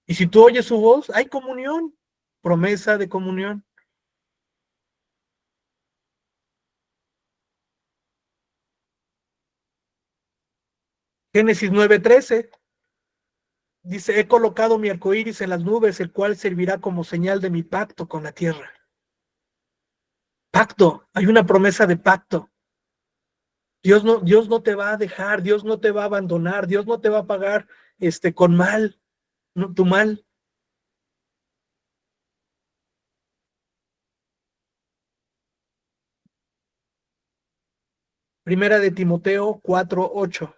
Y si tú oyes su voz, hay comunión, promesa de comunión. Génesis 9:13 dice, he colocado mi arcoíris en las nubes, el cual servirá como señal de mi pacto con la tierra. Pacto, hay una promesa de pacto. Dios no te va a dejar, Dios no te va a abandonar, Dios no te va a pagar con mal, no, tu mal. Primera de Timoteo 4:8.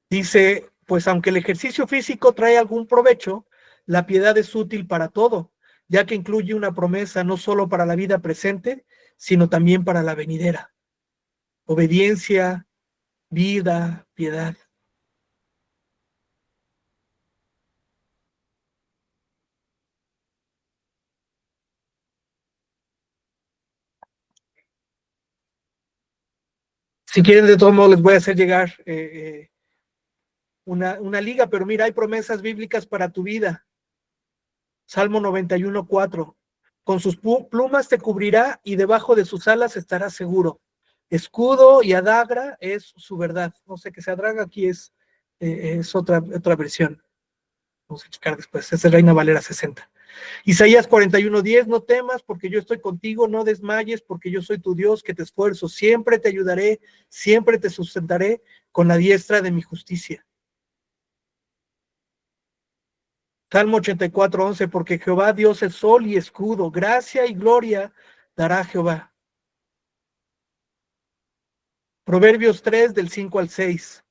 Dice, pues aunque el ejercicio físico trae algún provecho, la piedad es útil para todo, ya que incluye una promesa no solo para la vida presente, sino también para la venidera. Obediencia, vida, piedad. Si quieren, de todos modos, les voy a hacer llegar una liga, pero mira, hay promesas bíblicas para tu vida. Salmo 91:4. Con sus plumas te cubrirá y debajo de sus alas estarás seguro. Escudo y adagra es su verdad. No sé qué se adaga aquí es otra versión. Vamos a checar después. Esa es Reina Valera 60. Isaías 41:10. No temas porque yo estoy contigo, no desmayes porque yo soy tu Dios que te esfuerzo. Siempre te ayudaré, siempre te sustentaré con la diestra de mi justicia. Salmo 84:11, porque Jehová Dios es sol y escudo, gracia y gloria dará Jehová. Proverbios 3, del 5 al 6.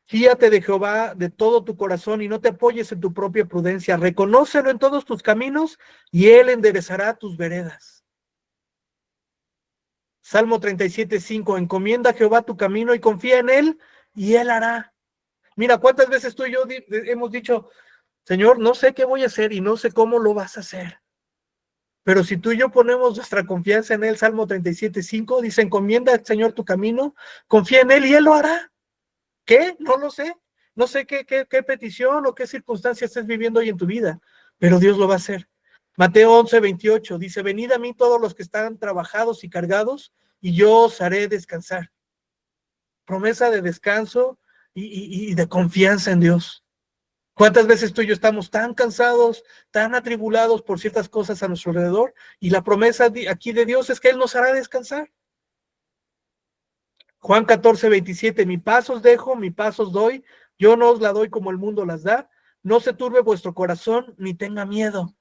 Fíate de Jehová de todo tu corazón y no te apoyes en tu propia prudencia. Reconócelo en todos tus caminos y él enderezará tus veredas. Salmo 37:5, encomienda a Jehová tu camino y confía en él y él hará. Mira, cuántas veces tú y yo hemos dicho, Señor, no sé qué voy a hacer y no sé cómo lo vas a hacer. Pero si tú y yo ponemos nuestra confianza en él, Salmo 37:5, dice, encomienda al Señor tu camino, confía en él y él lo hará. ¿Qué? No lo sé. No sé qué petición o qué circunstancia estés viviendo hoy en tu vida, pero Dios lo va a hacer. Mateo 11:28 dice, venid a mí todos los que están trabajados y cargados, y yo os haré descansar. Promesa de descanso y de confianza en Dios. ¿Cuántas veces tú y yo estamos tan cansados, tan atribulados por ciertas cosas a nuestro alrededor? Y la promesa aquí de Dios es que Él nos hará descansar. Juan 14:27, mi paz os dejo, mi paz os doy, yo no os la doy como el mundo las da, no se turbe vuestro corazón, ni tenga miedo.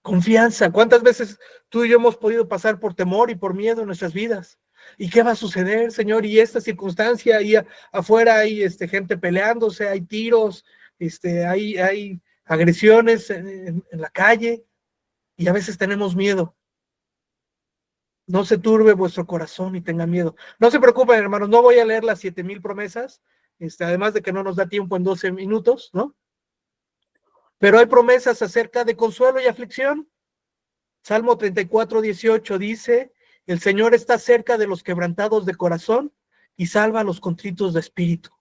Confianza. ¿Cuántas veces tú y yo hemos podido pasar por temor y por miedo en nuestras vidas? ¿Y qué va a suceder, Señor? Y esta circunstancia, ahí afuera hay gente peleándose, hay tiros, hay agresiones en la calle, y a veces tenemos miedo. No se turbe vuestro corazón y tenga miedo. No se preocupen, hermanos, no voy a leer las 7,000 promesas, además de que no nos da tiempo en 12 minutos, ¿no? Pero hay promesas acerca de consuelo y aflicción. Salmo 34:18 dice, el Señor está cerca de los quebrantados de corazón y salva a los contritos de espíritu.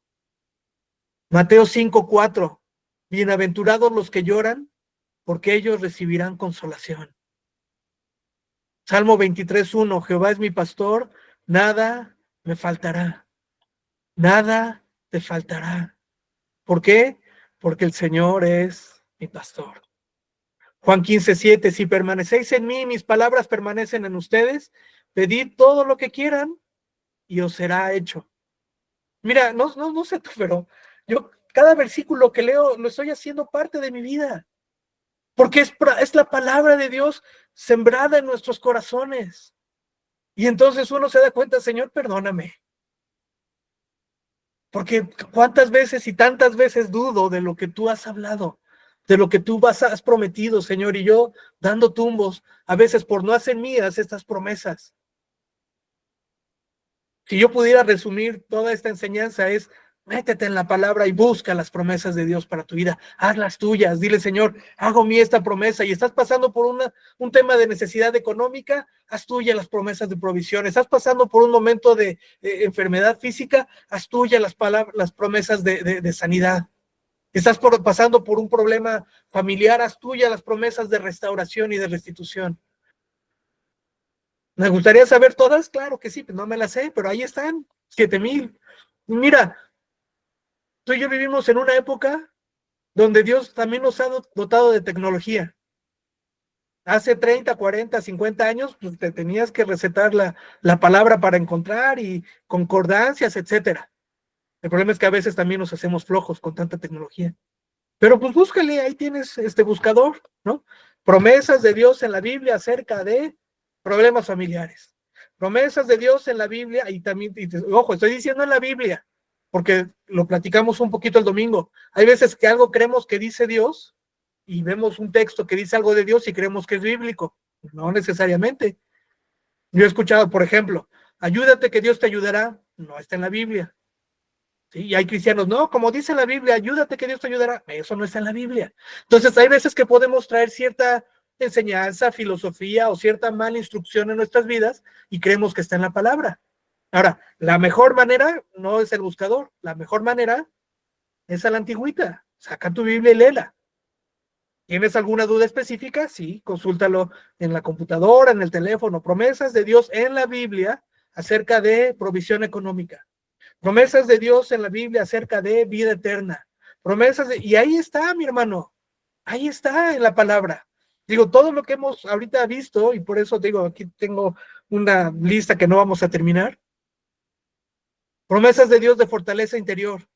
Mateo 5:4, bienaventurados los que lloran, porque ellos recibirán consolación. Salmo 23:1, Jehová es mi pastor, nada me faltará, nada te faltará. ¿Por qué? Porque el Señor es mi pastor. Juan 15:7, si permanecéis en mí, mis palabras permanecen en ustedes, pedid todo lo que quieran y os será hecho. Mira, no sé tú, pero yo cada versículo que leo lo estoy haciendo parte de mi vida, porque es la palabra de Dios sembrada en nuestros corazones. Y entonces uno se da cuenta, Señor, perdóname. Porque cuántas veces y tantas veces dudo de lo que tú has hablado, de lo que tú has prometido, Señor, y yo dando tumbos, a veces por no hacer mías estas promesas. Si yo pudiera resumir toda esta enseñanza es, métete en la palabra y busca las promesas de Dios para tu vida, hazlas tuyas, dile, Señor, hago mí esta promesa, y estás pasando por un tema de necesidad económica, haz tuya las promesas de provisión, estás pasando por un momento de enfermedad física, haz tuya las promesas de sanidad, estás pasando por un problema familiar, haz tuya las promesas de restauración y de restitución. ¿Me gustaría saber todas? Claro que sí, pues no me las sé, pero ahí están, 7,000. Mira, tú y yo vivimos en una época donde Dios también nos ha dotado de tecnología. Hace 30, 40, 50 años, pues te tenías que recetar la palabra para encontrar y concordancias, etcétera. El problema es que a veces también nos hacemos flojos con tanta tecnología. Pero pues búscale, ahí tienes este buscador, ¿no? Promesas de Dios en la Biblia acerca de problemas familiares, Promesas de Dios en la Biblia, y también, ojo, estoy diciendo en la Biblia, porque lo platicamos un poquito el domingo. Hay veces que algo creemos que dice Dios, y vemos un texto que dice algo de Dios y creemos que es bíblico. No necesariamente. Yo he escuchado, por ejemplo, ayúdate que Dios te ayudará. No está en la Biblia. ¿Sí? Y hay cristianos, no, como dice la Biblia, ayúdate que Dios te ayudará. Eso no está en la Biblia. Entonces, hay veces que podemos traer cierta enseñanza, filosofía o cierta mala instrucción en nuestras vidas y creemos que está en la palabra. Ahora, la mejor manera no es el buscador. La mejor manera es a la antigüita. Saca tu Biblia y léela. ¿Tienes alguna duda específica? Sí, consúltalo en la computadora, en el teléfono. Promesas de Dios en la Biblia acerca de provisión económica. Promesas de Dios en la Biblia acerca de vida eterna. Y ahí está, mi hermano. Ahí está en la palabra. Digo, todo lo que hemos ahorita visto, y por eso digo, aquí tengo una lista que no vamos a terminar. Promesas de Dios de fortaleza interior.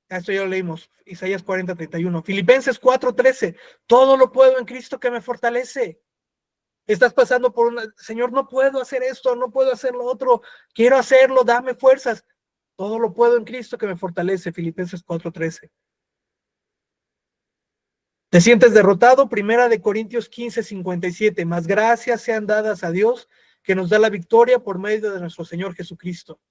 Esto ya lo leímos, Isaías 40:31. Filipenses 4:13. Todo lo puedo en Cristo que me fortalece. Estás pasando por Señor, no puedo hacer esto, no puedo hacer lo otro, quiero hacerlo, dame fuerzas. Todo lo puedo en Cristo que me fortalece. Filipenses 4:13. ¿Te sientes derrotado? Primera de Corintios 15:57. Más gracias sean dadas a Dios que nos da la victoria por medio de nuestro Señor Jesucristo.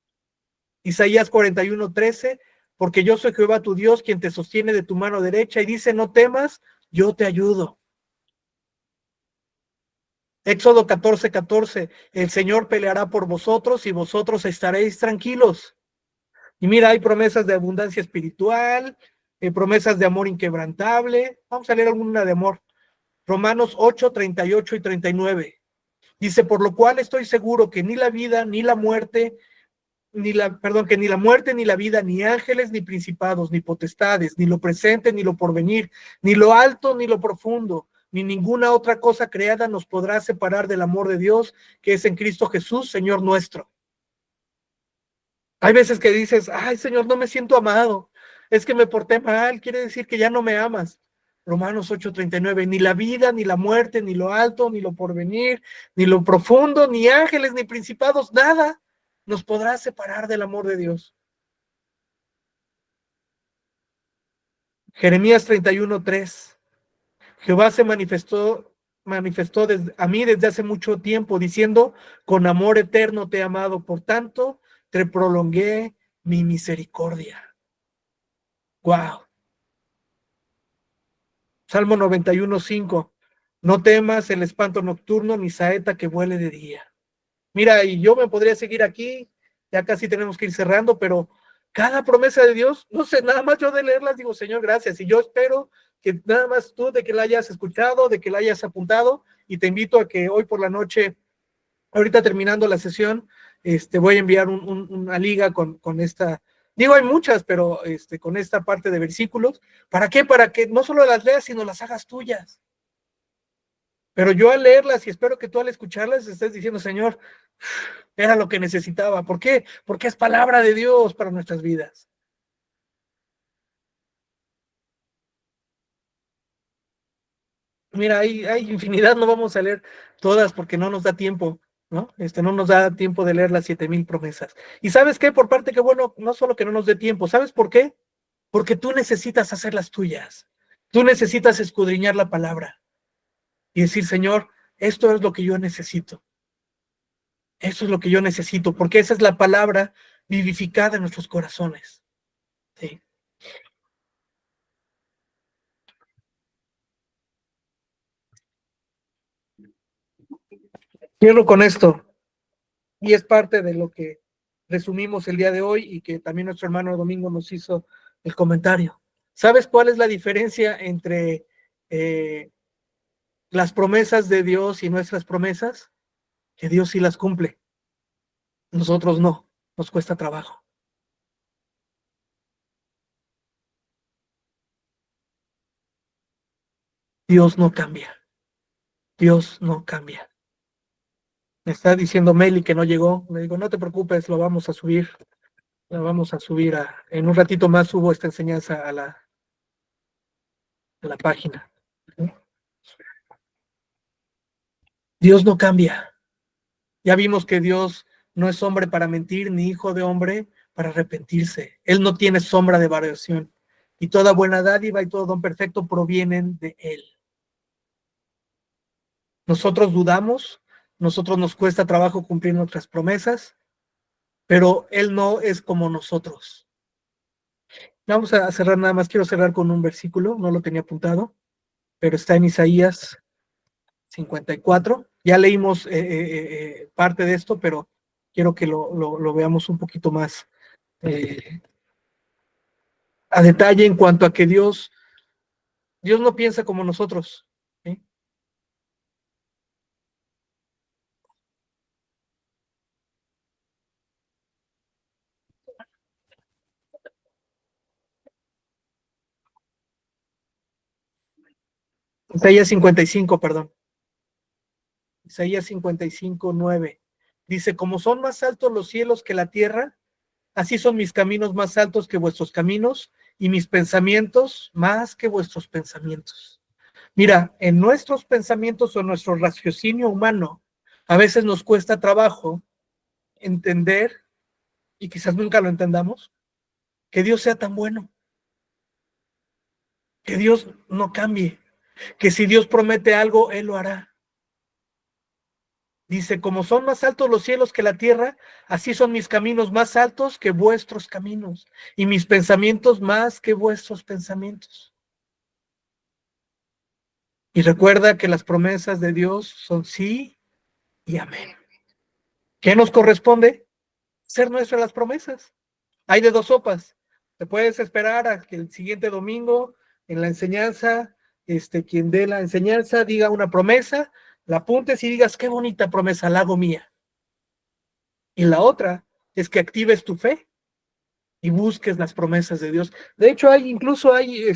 Isaías 41:13. Porque yo soy Jehová tu Dios, quien te sostiene de tu mano derecha, y dice, no temas, yo te ayudo. Éxodo 14:14, el Señor peleará por vosotros y vosotros estaréis tranquilos. Y mira, hay promesas de abundancia espiritual, promesas de amor inquebrantable. Vamos a leer alguna de amor. Romanos 8:38 y 39. Dice, por lo cual estoy seguro que ni la vida, ni la muerte, que ni la muerte, ni la vida, ni ángeles, ni principados, ni potestades, ni lo presente, ni lo porvenir, ni lo alto, ni lo profundo, ni ninguna otra cosa creada nos podrá separar del amor de Dios que es en Cristo Jesús, Señor nuestro. Hay veces que dices, ay Señor, no me siento amado, es que me porté mal, quiere decir que ya no me amas. Romanos 8:39, ni la vida, ni la muerte, ni lo alto, ni lo porvenir, ni lo profundo, ni ángeles, ni principados, nada nos podrá separar del amor de Dios. Jeremías 31:3. Jehová se manifestó a mí desde hace mucho tiempo, diciendo, con amor eterno te he amado, por tanto, te prolongué mi misericordia. Wow. Salmo 91:5. No temas el espanto nocturno, ni saeta que vuele de día. Mira, y yo me podría seguir aquí, ya casi tenemos que ir cerrando, pero cada promesa de Dios, no sé, nada más yo de leerlas digo, Señor, gracias, y yo espero que nada más tú de que la hayas escuchado, de que la hayas apuntado, y te invito a que hoy por la noche, ahorita terminando la sesión, voy a enviar una liga con esta, digo, hay muchas, pero con esta parte de versículos. ¿Para qué? Para que no solo las leas, sino las hagas tuyas. Pero yo al leerlas, y espero que tú al escucharlas estés diciendo, Señor, era lo que necesitaba. ¿Por qué? Porque es palabra de Dios para nuestras vidas. Mira, hay infinidad, no vamos a leer todas porque no nos da tiempo, ¿no? No nos da tiempo de leer las 7,000 promesas. ¿Y sabes qué? Por parte que, bueno, no solo que no nos dé tiempo, ¿sabes por qué? Porque tú necesitas hacer las tuyas. Tú necesitas escudriñar la palabra y decir, Señor, esto es lo que yo necesito. Eso es lo que yo necesito, porque esa es la palabra vivificada en nuestros corazones. ¿Sí? Cierro con esto, y es parte de lo que resumimos el día de hoy y que también nuestro hermano Domingo nos hizo el comentario. ¿Sabes cuál es la diferencia entre las promesas de Dios y nuestras promesas? Que Dios sí las cumple. Nosotros no, nos cuesta trabajo. Dios no cambia. Dios no cambia. Me está diciendo Meli que no llegó. Le digo, no te preocupes, lo vamos a subir. Lo vamos a subir en un ratito más subo esta enseñanza a la página. ¿Sí? Dios no cambia. Ya vimos que Dios no es hombre para mentir, ni hijo de hombre para arrepentirse. Él no tiene sombra de variación. Y toda buena dádiva y todo don perfecto provienen de Él. Nosotros dudamos, nosotros nos cuesta trabajo cumplir nuestras promesas, pero Él no es como nosotros. Vamos a cerrar nada más, quiero cerrar con un versículo, no lo tenía apuntado, pero está en Isaías 54. Ya leímos parte de esto, pero quiero que lo veamos un poquito más a detalle en cuanto a que Dios no piensa como nosotros, ¿sí? Isaías 55, perdón. Isaías 55, 9. Dice, como son más altos los cielos que la tierra, así son mis caminos más altos que vuestros caminos y mis pensamientos más que vuestros pensamientos. Mira, en nuestros pensamientos o nuestro raciocinio humano, a veces nos cuesta trabajo entender, y quizás nunca lo entendamos, que Dios sea tan bueno, que Dios no cambie, que si Dios promete algo, Él lo hará. Dice, como son más altos los cielos que la tierra, así son mis caminos más altos que vuestros caminos, y mis pensamientos más que vuestros pensamientos. Y recuerda que las promesas de Dios son sí y amén. ¿Qué nos corresponde? Ser nuestras las promesas. Hay de dos sopas. Te puedes esperar a que el siguiente domingo en la enseñanza, quien dé la enseñanza diga una promesa, la apuntes y digas, qué bonita promesa, la hago mía. Y la otra es que actives tu fe y busques las promesas de Dios. De hecho, incluso hay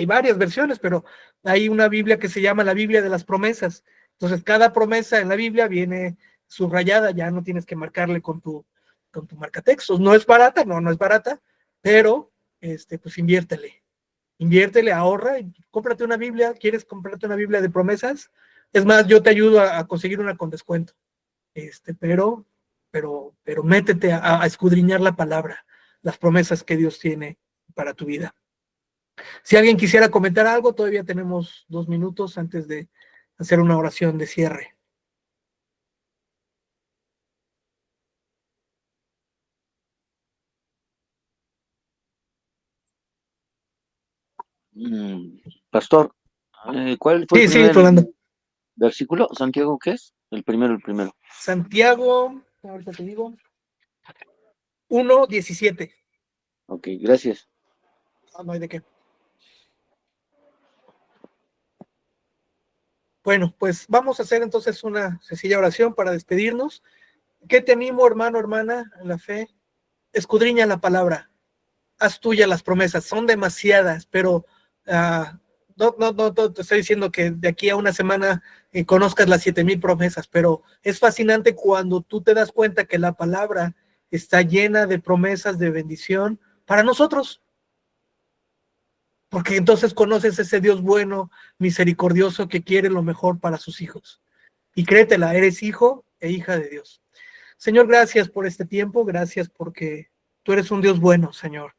varias versiones, pero hay una Biblia que se llama la Biblia de las promesas. Entonces, cada promesa en la Biblia viene subrayada, ya no tienes que marcarle con tu marcatextos. No es barata, no es barata, pero pues inviértele, ahorra, y cómprate una Biblia. ¿Quieres comprarte una Biblia de promesas? Es más, yo te ayudo a conseguir una con descuento. Pero métete a escudriñar la palabra, las promesas que Dios tiene para tu vida. Si alguien quisiera comentar algo, todavía tenemos 2 minutos antes de hacer una oración de cierre. Pastor, ¿cuál fue el Sí, primer Rolando. versículo? ¿Santiago qué es? El primero. Santiago, ahorita te digo, 1:17. Ok, gracias. No hay de qué. Bueno, pues vamos a hacer entonces una sencilla oración para despedirnos. ¿Qué te animo, hermano, hermana, en la fe? Escudriña la palabra. Haz tuya las promesas, son demasiadas, pero no te estoy diciendo que de aquí a una semana conozcas las 7,000 promesas, pero es fascinante cuando tú te das cuenta que la palabra está llena de promesas de bendición para nosotros, porque entonces conoces ese Dios bueno, misericordioso, que quiere lo mejor para sus hijos. Y créetela, eres hijo e hija de Dios. Señor, gracias por este tiempo, gracias porque tú eres un Dios bueno, Señor,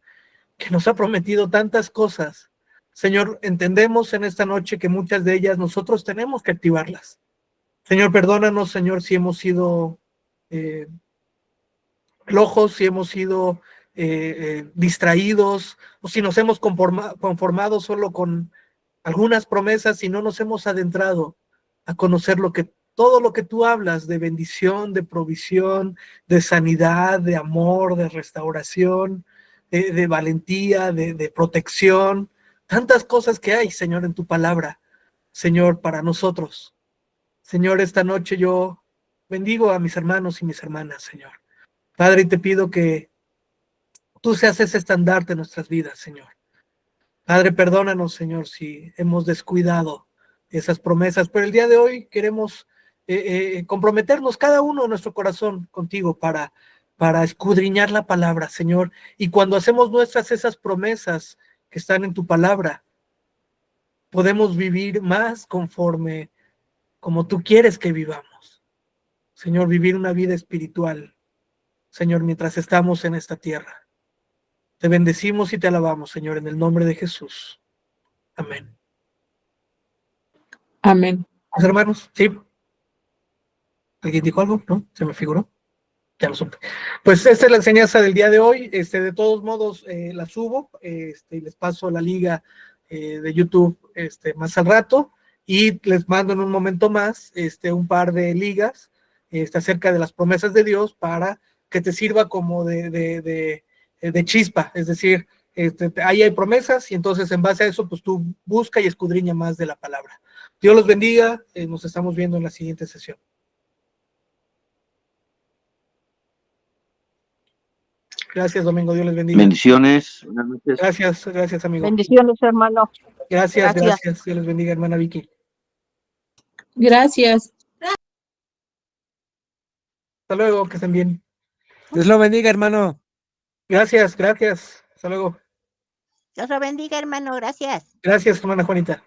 que nos ha prometido tantas cosas. Señor, entendemos en esta noche que muchas de ellas nosotros tenemos que activarlas. Señor, perdónanos, Señor, si hemos sido flojos, si hemos sido distraídos, o si nos hemos conformado solo con algunas promesas y no nos hemos adentrado a conocer todo lo que tú hablas de bendición, de provisión, de sanidad, de amor, de restauración, de valentía, de protección, tantas cosas que hay, Señor, en tu palabra, Señor, para nosotros. Señor, esta noche yo bendigo a mis hermanos y mis hermanas, Señor. Padre, y te pido que tú seas ese estandarte en nuestras vidas, Señor. Padre, perdónanos, Señor, si hemos descuidado esas promesas, pero el día de hoy queremos comprometernos cada uno en nuestro corazón contigo para escudriñar la palabra, Señor. Y cuando hacemos nuestras esas promesas que están en tu palabra, podemos vivir más conforme como tú quieres que vivamos. Señor, vivir una vida espiritual, Señor, mientras estamos en esta tierra. Te bendecimos y te alabamos, Señor, en el nombre de Jesús. Amén. Amén. Pues, hermanos, ¿sí? ¿Alguien dijo algo? ¿No? ¿Se me figuró? Ya lo supe. Pues esta es la enseñanza del día de hoy. De todos modos, la subo y les paso la liga de YouTube más al rato, y les mando en un momento más un par de ligas acerca de las promesas de Dios para que te sirva como de chispa. Es decir, ahí hay promesas, y entonces en base a eso, pues tú busca y escudriña más de la palabra. Dios los bendiga. Nos estamos viendo en la siguiente sesión. Gracias, Domingo. Dios les bendiga. Bendiciones. Buenas noches. Gracias, amigo. Bendiciones, hermano. Gracias. Dios les bendiga, hermana Vicky. Gracias. Hasta luego, que estén bien. Dios lo bendiga, hermano. Gracias. Hasta luego. Dios lo bendiga, hermano. Gracias. Gracias, hermana Juanita.